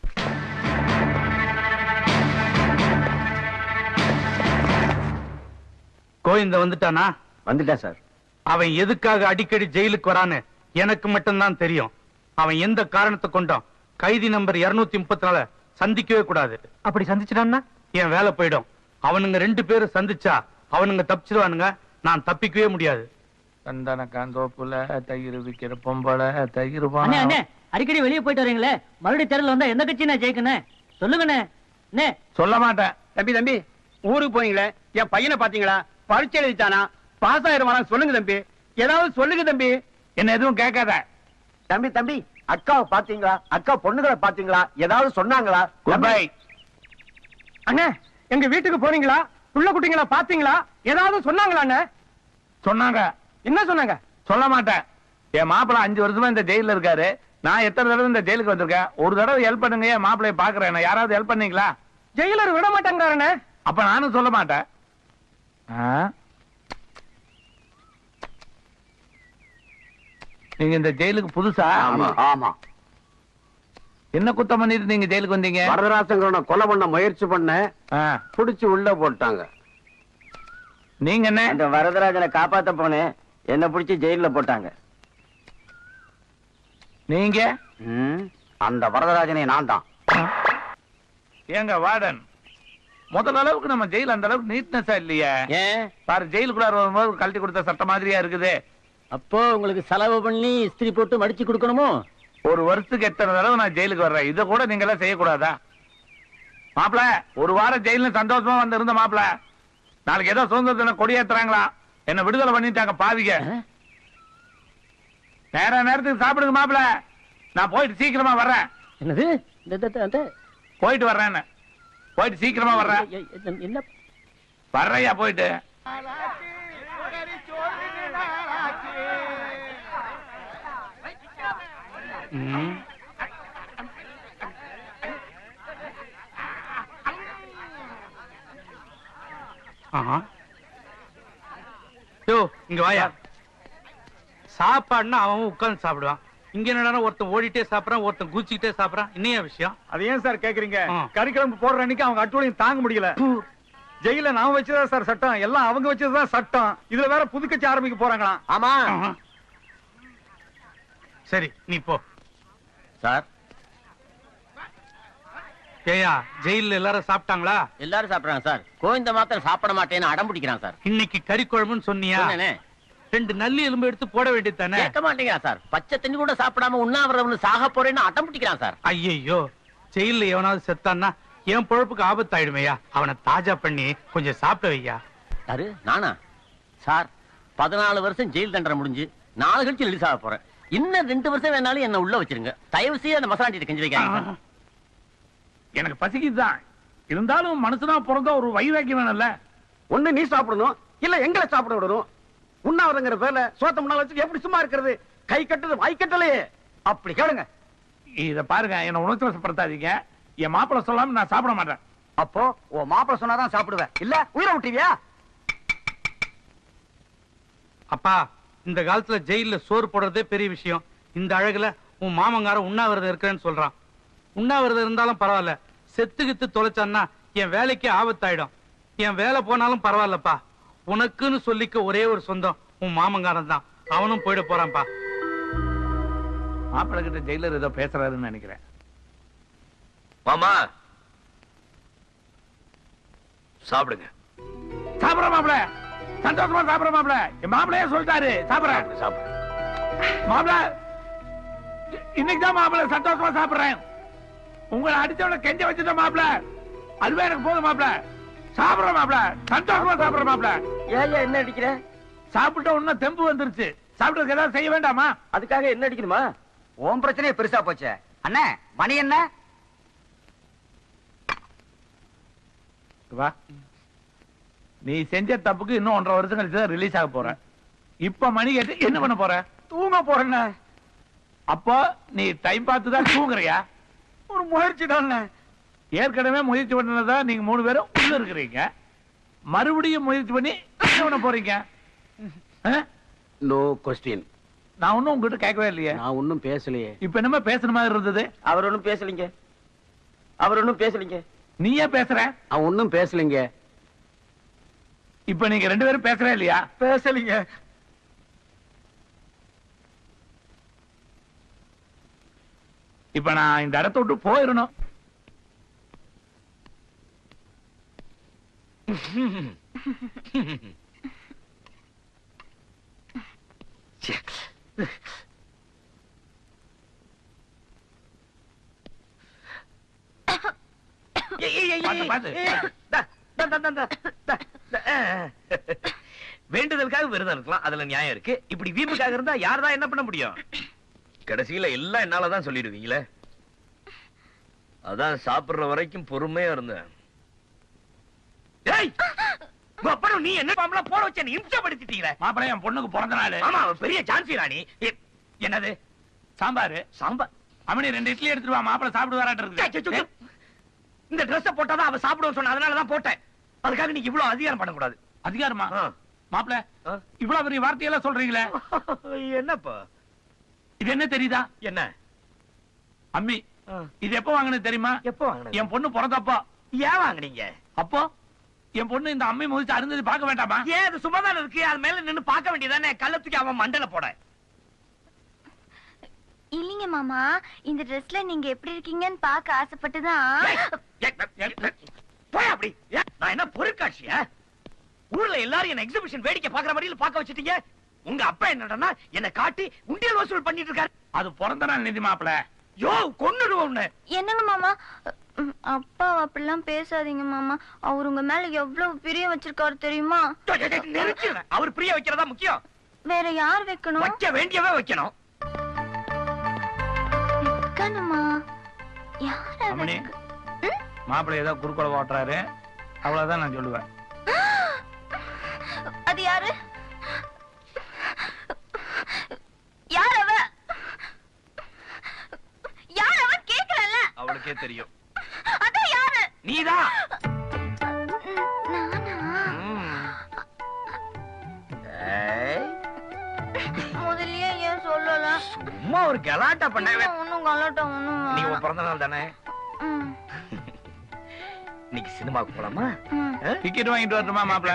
E: கோவிந்த வந்துட்டானா?
I: வந்துட்டேன் சார்.
E: அவன் எதுக்காக அடிக்கடி ஜெயிலுக்கு வரான்னு எனக்கு மட்டும்தான் தெரியும். அவன் எந்த காரணத்தை கொண்டோம் கைதி நம்பர் 234 சந்திக்கவே கூடாது. அப்படி சந்திச்சிட்டான்னா என் வேலை போயிடும். அவனுங்க 2 பேரும் சந்திச்சா அவனுங்க தப்பிச்சிருவானுங்க, நான் தப்பிக்கவே முடியாது.
A: தண்டன காந்தோப்புல தயிர் விக்கிற பொம்பளை தயிர்
F: அடிக்கடி வெளியே போயிட்டு வரீங்களே, மறுபடியும் தேர்தல் வந்தா எந்த கட்சி நான் ஜெயிக்கணும் சொல்லுங்கண்ணே.
A: சொல்ல மாட்டேன்.
I: தம்பி ஊருக்கு போனீங்களே, என் பையனை பாத்தீங்களா? பரீட்சை எழுதிட்டானா? பாஸ் ஆயிருவானா? சொல்லுங்க தம்பி, ஏதாவது சொல்லுங்க தம்பி.
A: என்ன எதுவும் கேட்காத.
C: தம்பி அக்காவை பாத்தீங்களா? அக்கா பொண்ணுகளை பாத்தீங்களா? ஏதாவது சொன்னாங்களா?
I: அண்ணே, எங்க வீட்டுக்கு போனீங்களா? புள்ள குட்டிங்களா பாத்தீங்களா? ஏதாவது சொன்னாங்களா அண்ணே?
A: சொன்னாங்க.
I: என்ன சொன்னாங்க?
A: சொல்ல மாட்டேன். என் மாப்பிள்ள 5 வருஷமா இந்த ஜெயில இருக்காரு. நான் எத்தனை தடவை இந்த ஜெயிலுக்கு வந்திருக்கேன். ஒரு தடவை ஹெல்ப் பண்ணுங்க, என் மாப்பிள்ளைய பாக்குறேன். யாராவது ஹெல்ப் பண்ணீங்களா?
I: ஜெயிலர் விட மாட்டாங்க.
A: அப்ப நானும் சொல்ல மாட்டேன். நீங்க இந்த ஜெயிலுக்கு புதுசா?
I: ஆமா.
A: என்ன குத்தம் பண்ணிட்டு நீங்க ஜெயிலுக்கு வந்தீங்க?
I: வரதராசன் கொலை பண்ண முயற்சி பண்ண புடிச்சு உள்ள போட்டாங்க.
A: நீங்க என்ன?
C: அந்த வரதராஜனை காப்பாத்த போனேன், என்ன பிடிச்சி ஜெயில போட்டாங்க.
A: நீங்க?
I: அந்த வரதராஜனை நான் தான்.
A: ஏங்க வார்டன், முதல் அளவுக்கு நம்ம ஜெயில் அந்த அளவுக்கு நீட்னஸா இல்லையா?
C: ஏன்
A: பாரு, ஜெயிலுக்குள்ள வரும்போது கழட்டி கொடுத்த சட்ட மாதிரியா இருக்குது.
C: அப்போ உங்களுக்கு செலவு பண்ணி இஸ்திரி போட்டு மடிச்சு கொடுக்கணுமோ?
A: ஒரு வருஷத்துக்கு எத்தனை தடவை நான் ஜெயிலுக்கு வர்றேன், இதை கூட நீங்க எல்லாம் செய்யக்கூடாதா? மாப்பிள, ஒரு வாரம் ஜெயில சந்தோஷமா வந்து இருந்த மாப்பிள, நாளைக்கு ஏதோ சுதந்திர தினம் கொடியேத்துறாங்களா, என்ன விடுதலை பண்ணிட்டாங்க பாவிங்க. நேரத்துக்கு சாப்பிடுங்க மாப்பிள, நான் போயிட்டு சீக்கிரமா வர்றேன்.
C: என்னது?
A: போயிட்டு வர்றேன், போயிட்டு சீக்கிரமா வர்றேன்.
C: என்ன
A: வர்றையா போயிட்டு?
E: இங்க வாயா. சாப்பாடுனா அவன் உட்கார்ந்து சாப்பிடுவான். இங்க என்னடா ஒருத்தன் ஓடிட்டே சாப்பிடறான், ஒருத்தன் குச்சிக்கிட்டே சாப்பிடறான். இன்னைய விஷயம்
D: அது ஏன் சார் கேக்குறீங்க? கறிக்குழம்பு போடுற அன்னைக்கு அவங்க அட்டூழியம் தாங்க முடியல. ஜெயில நாம வச்சதா சார் சட்டம், எல்லாம் அவங்க வச்சதுதான் சட்டம். இதுல வேற புது கட்சி ஆரம்பிக்க போறாங்களாம்.
C: ஆமா.
E: சரி, நீ போ.
C: சார்,
E: ஏயா, ஜெயில எல்லாரும் சாப்பிட்டாங்களா?
C: எல்லாரும் சாப்பிடுறாங்க சார். கோவிந்த மாத்திரம் சாப்பிட மாட்டேன்னு அடம் பிடிக்கிறான் சார்.
E: இன்னைக்கு கறி குழம்புன்னு சொன்னியா? 2 நல்லி எலும்பு எடுத்து போட வேண்டியது தானே?
C: கேட்க மாட்டேங்கிறான் சார். பச்சை தண்ணி கூட சாப்பிடாம உண்ணாவிரதம்னு சாக போறேன்னு அடம் பிடிக்கிறான் சார்.
E: ஐயோ, ஜெயில எவனாவது செத்தான்னா என் பொழப்புக்கு ஆபத்தாயிடுமையா. அவனை தாஜா பண்ணி கொஞ்சம் சாப்பிட வையா.
C: யாரு? நானா? சார், 14 வருஷம் ஜெயில் தண்டனை முடிஞ்சு 4 கழிச்சு ரிலீஸ் ஆக போறேன். இன்னும் 2 வருஷம் வேணாலும் என்ன உள்ள வச்சிருங்க. தயவு செய்து அந்த மசாலாட்டி கஞ்சி வைக்காங்க.
A: எனக்கு பசிக்குதுதான், இருந்தாலும் மனுஷனா பிறந்த ஒரு வைராக்கியம் வேணும்ல.
I: ஒண்ணு நீ சாப்பிடணும், இல்ல எங்களை சாப்பிட விடணும். உண்ணாவிரங்கிற பேர்ல சோத்த முன்னால வச்சு எப்படி சும்மா இருக்கிறது? கை கட்டுறது வாய் கட்டலையே. அப்படி கேளுங்க.
A: இத பாருங்க, என்ன உணர்ச்சி வசப்படுத்தாதீங்க. என் மாப்பிள்ள சொல்லாம நான் சாப்பிட மாட்டேன்.
I: அப்போ உன் மாப்பிள்ள சொன்னாதான் சாப்பிடுவேன், இல்ல உயிரை விட்டுவியா?
E: அப்பா, இந்த காலத்துல ஜெயில சோறு போடுறதே பெரிய விஷயம். இந்த அழகுல உன் மாமங்கார உண்ணாவிரதம் இருக்கிறேன்னு சொல்றான். உண்ணாவிரதம் இருந்தாலும் பரவாயில்ல, செத்துக்கித்து தொலைச்சான்னா என் வேலைக்கே ஆபத்தாயிடும். என் வேலை போனாலும் பரவாயில்லப்பா. உனக்குன்னு சொல்லிக்க ஒரே ஒரு சொந்தம் உன் மாமங்காரன் தான். அவனும் போயிட போறான்ப்பா.
A: மாப்பிள்ள கிட்ட ஜெயிலர் ஏதோ பேசுறாருன்னு நினைக்கிறேன்.
H: மாமா சாப்பிடுங்க.
A: சாப்பிடுற மாப்பிள்ள, சந்தோஷமா சாப்பிடுற மாப்பிள்ள. என் மாப்பிள்ளையே சொல்லிட்டாரு சாப்பிடுறேன். மாப்பிள்ள, இன்னைக்கு தான் மாப்பிள்ள சந்தோஷமா சாப்பிடுறேன். உங்களை அடிச்சவன கெஞ்ச வச்சுட்ட மாப்பிள்ள, அதுவே எனக்கு போதும் மாப்பிள்ள. சாப்பிடுற மாப்பிள்ள, சந்தோஷமா சாப்பிடுற மாப்பிள்ள.
C: ஏன் என்ன அடிக்கிற?
A: சாப்பிட்ட உடனே தெம்பு வந்துருச்சு. சாப்பிட்டதுக்கு ஏதாவது செய்ய வேண்டாமா?
C: அதுக்காக என்ன அடிக்கணுமா?
I: உன் பிரச்சனையே பெருசா போச்சே. அண்ணே, மணி என்ன?
A: வா, நீ செஞ்ச தப்புக்கு இன்னும் 1.5 வருஷம் கழிச்சு தான் ரிலீஸ் ஆக போற. இப்ப மணி கேட்டு என்ன பண்ண போற?
I: தூங்க போறேன்னு.
A: அப்போ நீ டைம் பார்த்து தான் தூங்குறியா?
I: ஒரு முயற்சி தான்.
A: ஏற்கனவே முயற்சி பண்ணதா நீங்க 3 பேரும் உள்ள இருக்கிறீங்க. மறுபடியும் முயற்சி பண்ணி என்ன பண்ண போறீங்க?
I: No question.
A: நான் ஒன்னும் உங்ககிட்ட கேட்கவே இல்லையே.
I: நான் ஒன்னும் பேசலையே.
A: இப்ப என்னமா பேசுற மாதிரி இருந்தது?
I: அவர் ஒன்னும் பேசலீங்க. அவர் ஒன்னும் பேசலீங்க.
A: நீயே பேசுற?
I: அவன் ஒன்னும் பேசலீங்க.
A: இப்ப நீங்க 2 பேரும் பேசுறே இல்லையா?
I: பேசலீங்க.
A: இப்ப நான் இந்த இடத்த விட்டு போயிடணும்.
C: வேண்டுதலுக்காக விரதம் இருக்கலாம், அதுல நியாயம் இருக்கு. இப்படி வீம்புக்காக இருந்தா யார்தான் என்ன பண்ண முடியும்? கடைசியில எல்லாம் என்னாலதான் சொல்லிடுவீங்களே. அதான் சாப்பிடுற வரைக்கும் பொறுமையா இருந்தேன். அப்புறம் நீ என்ன பாம்பலாம் போட வச்ச? நீ இம்சப்படுத்திட்டீங்களே.
A: மாப்பிள்ளை என் பொண்ணுக்கு பிறந்த நாள்.
C: ஆமா, பெரிய ஜான்சி ராணி. என்னது
A: சாம்பார்?
C: சாம்பார்.
A: அவனே 2 இட்லி எடுத்துட்டு வா, மாப்பிள்ளை சாப்பிடு வராட்டு இருக்கு.
C: இந்த ட்ரெஸ் போட்டாதான் அவ சாப்பிடுவோம் சொன்ன, அதனாலதான் போட்டேன். அதுக்காக நீங்க இவ்வளவு அதிகாரம் பண்ணக்கூடாது.
A: அதிகாரமா? மாப்பிள்ளை இவ்வளவு பெரிய வார்த்தையெல்லாம் சொல்றீங்களே.
C: என்னப்பா
A: இது என்ன தெரியுதா?
C: என்ன
A: அம்மி? இது எப்ப வாங்கினது தெரியுமா?
C: எப்ப வாங்கினது?
A: என் பொண்ணு பிறந்தப்போ.
C: ஏன் வாங்கினீங்க?
A: அப்போ என் பொண்ணு இந்த அம்மி முதிச்சு அருந்தது பார்க்க வேண்டாமா?
C: ஏன் அது சும்மாதான் இருக்கு, அது மேல நின்னு பார்க்க வேண்டியதானே? கள்ளத்துக்கு அவன் மண்டல போட.
B: இல்லீங்க மாமா, இந்த ட்ரெஸ்ல நீங்க எப்படி இருக்கீங்கன்னு பார்க்க ஆசைப்பட்டுதான்.
C: போய் அப்படி. நான் என்ன பொருட்காட்சியா? ஊர்ல எல்லாரும் என்ன எக்ஸிபிஷன் வேடிக்கை பாக்குற மாதிரில பார்க்க வச்சிட்டீங்க. உங்க அப்பா என்னடா என்ன காட்டி உண்டியல் வசூல் பண்ணிட்டு இருக்காரு.
A: அது பிறந்த நாள் நிதி மாப்பிள.
C: யோ கொன்னுடுவோம்.
B: என்னங்க மாமா, அப்பா அப்படிலாம் பேசாதீங்க மாமா. அவர் உங்க மேல எவ்வளவு பிரியம் வச்சிருக்காரு தெரியுமா?
C: அவர் பிரிய வைக்கிறதா முக்கியம்.
B: வேற யார் வைக்கணும்?
C: வைக்க வேண்டியவே வைக்கணும்.
B: வைக்கணுமா?
A: அம்மணி, மாப்பிள்ளை ஏதோ குறுக்கோள ஓட்டுறாரு, அவ்வளவுதான் நான் சொல்லுவேன்.
B: அது யாரு? யார் அவ? யார் அவ கேக்குறல்ல?
C: அவளுக்கே தெரியும்.
B: அது யாரு?
C: நீதான்.
B: முதல்லயே ஏன் சொல்லல?
C: சும்மா ஒரு கலாட்டா பண்ணவே.
B: ஒண்ணும் கலாட்டா ஒண்ணும்.
C: நீங்க உன் பிறந்த நாள் தானே? இன்னைக்கு சினிமாவுக்கு போலாமா?
A: டிக்கெட் வாங்கிட்டு வரட்டுமா மாப்பிள?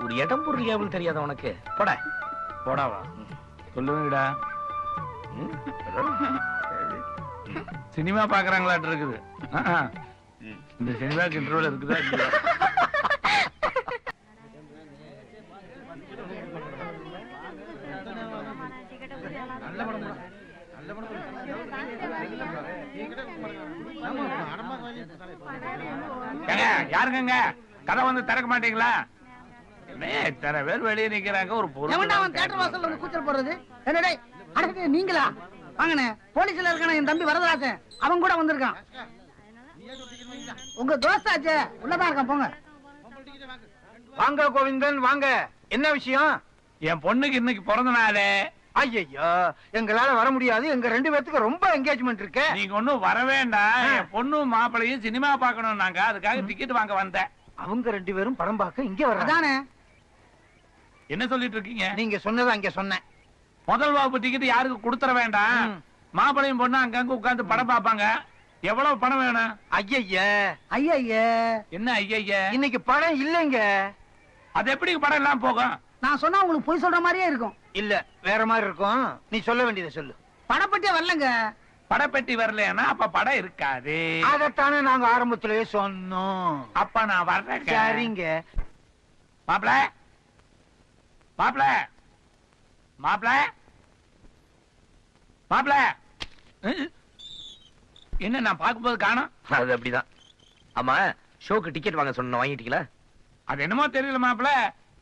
C: ஒரு இடம் பொருள் ஏவல் தெரியாத உனக்கு? போட
A: போடாவா? சொல்லுவீங்கடா. சினிமா பாக்குறாங்களாட்டு இருக்குது. இந்த சினிமாக்கு இன்டர்வல் இருக்குதா இல்லையா? யாருங்க கதை வந்து திறக்க மாட்டீங்களா? இத்தனை பேர் வெளியே நிக்கிறாங்க. ஒரு
J: போறது என்னடே அடக்கு நீங்களா? வாங்கண்ணே, போலீஸ்ல இருக்கான என் தம்பி வரதராசன், அவன் கூட வந்திருக்கான். உங்க தோஸ்தாச்சே, உள்ளதான் இருக்கான். போங்க.
F: வாங்க கோவிந்தன், வாங்க. என்ன விஷயம்?
A: என் பொண்ணுக்கு இன்னைக்கு பிறந்த நாள்.
F: ஐயோ, எங்களால வர முடியாது. எங்க 2 பேத்துக்கு ரொம்ப என்கேஜ்மெண்ட் இருக்கு.
A: நீங்க ஒண்ணும் வர வேண்டாம். என் பொண்ணு மாப்பிளையும் சினிமா பாக்கணும். நாங்க அதுக்காக டிக்கெட் வாங்க வந்தேன்.
F: அவங்க 2 பேரும் படம் பார்க்க இங்க வர்றாங்க.
A: என்ன சொல்லிட்டு இருக்கீங்க?
F: நீங்க சொன்னதை அங்க சொன்னேன்.
A: முதல் வகுப்பு டிக்கெட் யாருக்கு கொடுத்துற வேண்டாம். மாப்பிளையும் பொண்ணு அங்கங்க உட்கார்ந்து படம் பாப்பாங்க. எவ்வளவு பணம் வேணும்?
J: ஐயா
A: என்ன ஐயா?
F: இன்னைக்கு படம் இல்லைங்க.
A: அது எப்படி படம் எல்லாம் போகும்?
J: நான் சொன்னா உங்களுக்கு பொய் சொல்ற மாதிரியே இருக்கும்.
F: இல்ல, வேற மாதிரி இருக்கும். நீ சொல்ல வேண்டியதை சொல்லு.
J: படப்பட்டியே வரலங்க.
A: படப்பெட்டி வரலன்னா அப்ப படம் இருக்காது.
F: அதத்தானே நாங்க ஆரம்பத்திலேயே சொன்னோம்.
A: அப்ப நான் வர்றேன்.
F: சரிங்க.
A: மாப்பிள மாப்பிள மாப்பிள மாப்பிள, என்ன நான் பார்க்கும்போது காணோம்?
C: அது அப்படிதான். ஆமா, ஷோக்கு டிக்கெட் வாங்க சொன்ன, வாங்கிட்டீங்களா?
A: அது என்னமோ தெரியல மாப்பிள.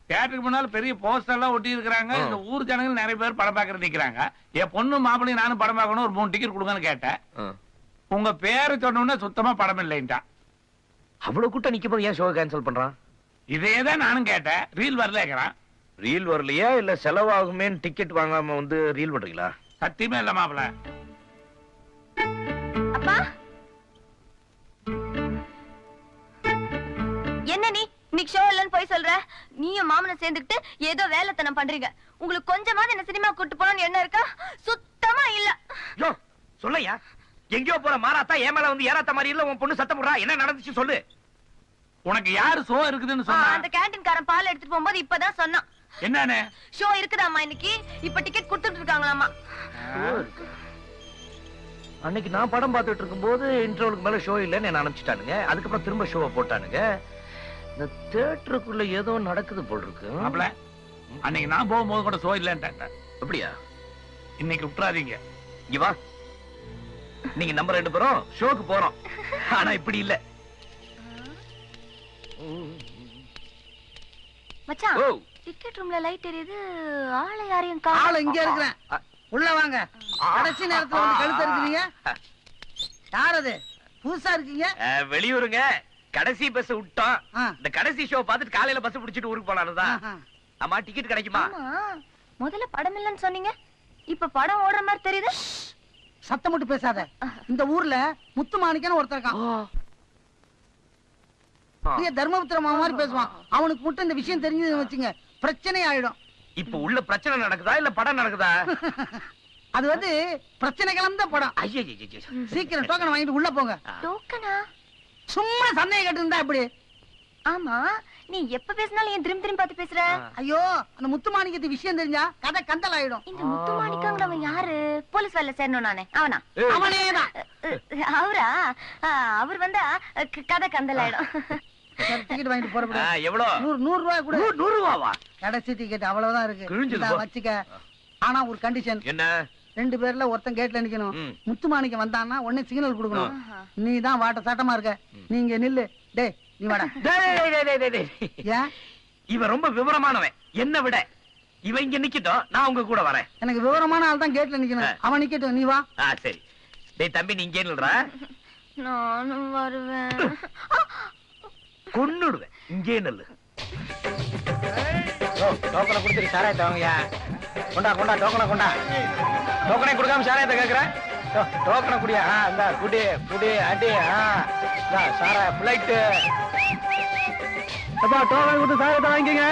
A: தியேட்டருக்கு முன்னால பெரிய போஸ்டர் எல்லாம் ஒட்டி இருக்காங்க. இந்த ஊர் ஜனங்கள் நிறைய பேர் படம் பாக்குறது நிக்கிறாங்க. என் பொண்ணு மாப்பிளையும் நானும் படம் பார்க்கணும், ஒரு 3 டிக்கெட் கொடுங்கன்னு கேட்டேன். உங்க பேரை சொன்ன சுத்தமா படம் இல்லைன்ட்டா.
C: அவ்வளவு கூட்டம் நிக்கும் போது ஏன் ஷோ கேன்சல் பண்றான்?
A: இதேதான் நானும் கேட்டேன். ரீல் வரலங்கிறான்.
C: ரீல் வரலையா இல்ல செலவாகுமே டிக்கெட் வாங்காம வந்து ரீல் பண்றீங்களா?
A: சத்தியமே இல்ல மாப்பிள.
B: அப்பா, என்ன இன்னைக்கு ஷோ இல்லன்னு போய் சொல்ற. நீயும் மாமனும் சேர்ந்துக்கிட்டு ஏதோ வேலைத்தனம் பண்றீங்க. உங்களுக்கு கொஞ்சமாவது என்ன சினிமா கூட்டு போனோம்னு என்ன இருக்கா? சுத்தமா இல்ல.
C: யோ சொல்லையா, எங்கேயோ போற மாறாத்தா ஏன் மேல வந்து ஏறாத்த மாதிரி இல்ல உன் பொண்ணு சத்தம் போடுறா. என்ன நடந்துச்சு சொல்லு.
A: உனக்கு யாரு ஷோ இருக்குதுன்னு சொன்னா?
B: அந்த கேண்டீன்காரன் பால் எடுத்துட்டு போகும்போது இப்பதான் சொன்னான்.
A: என்னன்னு?
B: ஷோ இருக்குதாமா இன்னைக்கு. இப்ப டிக்கெட் கொடுத்துட்டு இருக்காங்களாமா.
C: அன்னைக்கு நான் படம் பார்த்துட்டு இருக்கும்போது இன்டர்வலுக்கு மேல ஷோ இல்லன்னு என்ன அனுப்பிச்சிட்டானுங்க. அதுக்கப்புறம் திரும்ப ஷோவை போட்டானுங்க. இந்த தியேட்டருக்குள்ள ஏதோ நடக்குது போல் இருக்கு.
A: அப்பல அன்னைக்கு நான் போகும்போது கூட ஷோ இல்லன்ட்டாங்க.
C: அப்படியா?
A: இன்னைக்கு விட்டுறாதீங்க.
C: இங்க வா, நீங்க நம்ம 2 பேரும் ஷோக்கு போறோம். ஆனா இப்படி இல்ல
B: மச்சான்.
C: ஓ
B: டிக்கெட் ரூம்ல லைட் எரியுது. ஆளை யாரையும்
J: ஆளு
B: காணோம்.
J: இங்க இருக்கிறேன். உள்ள வாங்க. கடைசி நேரத்துல வந்து கழுத்து இருக்கிறீங்க. யார் அது? புதுசா இருக்கீங்க.
C: வெளியூருங்க. கடைசி பஸ் விட்டோம்.
J: ஆ.
C: இந்த கடைசி ஷோ பார்த்துட்டு காலையில பஸ் பிடிச்சிட்டு ஊருக்கு போலாம்தான்.
J: ஆஹா.
C: ஆமா, டிக்கெட் கிடைக்குமா?
B: ஆமா, முதல்ல படம் இல்லன்னு சொன்னீங்க. இப்ப படம் ஓடுற மாதிரி தெரியுது.
J: சத்தம் மட்டும் பேசாத. இந்த ஊர்ல முத்துமாணிக்கன்னு ஒருத்தர் இருக்கான். தர்மபுத்திர மாமா மாதிரி பேசுவான். அவனுக்கு மட்டும் இந்த விஷயம் தெரிஞ்சதுன்னு வச்சுங்க, பிரச்சனை ஆயிடும்.
C: இப்ப உள்ள பிரச்சனை நடக்குதா இல்ல படம் நடக்குதா?
J: அது வந்து பிரச்சனை கலந்த படம்.
C: ஐயோ
J: சீக்கிரம் டோக்கன் வாங்கிட்டு உள்ள போங்க.
B: டோக்கனா?
J: சும்மா சந்தேகம் கேட்டு இருந்தா இப்படி.
B: ஆமா, நீ எப்ப பேசினாலும் ஏன் திரும்பி திரும்பி பார்த்து பேசுற?
J: ஐயோ, அந்த முத்துமாணிக்கத்து விஷயம் தெரிஞ்சா கதை கந்தல் ஆயிடும்.
B: இந்த முத்துமாணிக்கங்கிறவன் யாரு? போலீஸ் வேலை சேரணும் நானே. அவனா?
J: அவனேதான்.
B: அவரா? அவர் வந்தா கதை கந்தல் ஆயிடும்.
J: டிக்கெட் வாங்கிட்டு போறப்ப
C: எவ்வளவு?
J: 100 ரூபாய் கூட.
C: 100 ரூபாவா?
J: கடைசி டிக்கெட் அவ்வளவுதான் இருக்கு. வச்சுக்க. ஆனா ஒரு கண்டிஷன்.
C: என்ன?
J: 2 பேர்ல ஒருத்தன் கேட்ல நிக்கணும். முத்துமாணிக்கம் வந்தான்னா உடனே சிக்னல் கொடுக்கணும். நீ தான் வாட்ட சட்டமா இருக்க. நீங்க நில்லு. டேய் நீ வாடா. ஏன்?
C: இவன் ரொம்ப விவரமானவன் என்ன விட. இவன் இங்க நிக்கட்டும், நான் உங்க கூட வரேன்.
J: எனக்கு விவரமான ஆள் தான் கேட்ல நிக்கணும். அவன் நிக்கட்டும், நீ வா.
C: சரி. டேய் தம்பி, நீ இங்கே நில்றா.
B: நானும் வருவேன்.
C: கொன்னுடுவேன். இங்கே நில்லு.
F: டோக்கனை கொடுத்துட்டு சாராயத்தை வாங்கயா. கொண்டா கொண்டா டோக்கனை கொண்டா. டோக்கனை கொடுக்காம சாராயத்தை கேக்குறேன். டோக்கனை குடியா? இந்த குடி குடி அடி. சாராய பிளைட். டோக்கனை கொடுத்து சாராயத்தை வாங்கிக்கங்க.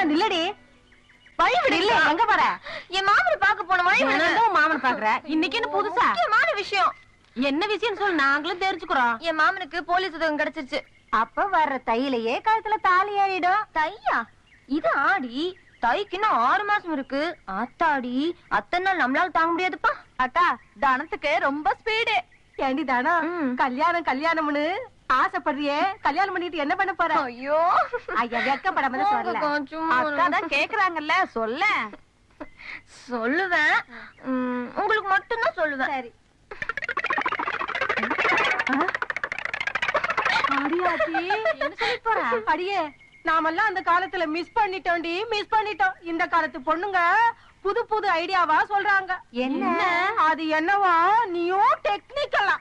B: நில்லடி. வழி விடு. இல்ல எங்க போற? என் மாமனை பாக்க போன. வழி விடு. மாமனை பாக்குற இன்னைக்கு என்ன புதுசா? முக்கியமான விஷயம். என்ன விஷயம் சொல்லு, நாங்களும் தெரிஞ்சுக்கிறோம். என் மாமனுக்கு போலீஸ் உதவி கிடைச்சிருச்சு. அப்ப வர்ற தையிலேயே கழுத்துல தாலி ஏறிடும். தையா? இது ஆடி. தைக்கு இன்னும் 6 மாசம் இருக்கு. ஆத்தாடி, அத்தனை நாள் நம்மளால தாங்க முடியாதுப்பா. அக்கா, தானத்துக்கு ரொம்ப ஸ்பீடு. ஏண்டி தானம், கல்யாணம் கல்யாணம்னு ஆசைப்படுறியே, கல்யாணம் பண்ணிட்டு என்ன பண்ண போற? ஐயோ ஐயா, வெக்கப்படாம சொல்ல. அக்காதான் கேக்குறாங்கல்ல, சொல்ல. சொல்லுவேன். உங்களுக்கு மட்டும்தான் சொல்லுவேன். சரி. அடியாச்சி, என்ன சொல்லி போற? அடியே, நாமெல்லாம் அந்த காலத்துல மிஸ் பண்ணிட்டோம்டி, மிஸ் பண்ணிட்டோம். இந்த காலத்து பொண்ணுங்க புது புது ஐடியாவா சொல்றாங்க. என்ன அது? என்னவா? நீயும் டெக்னிக்கலா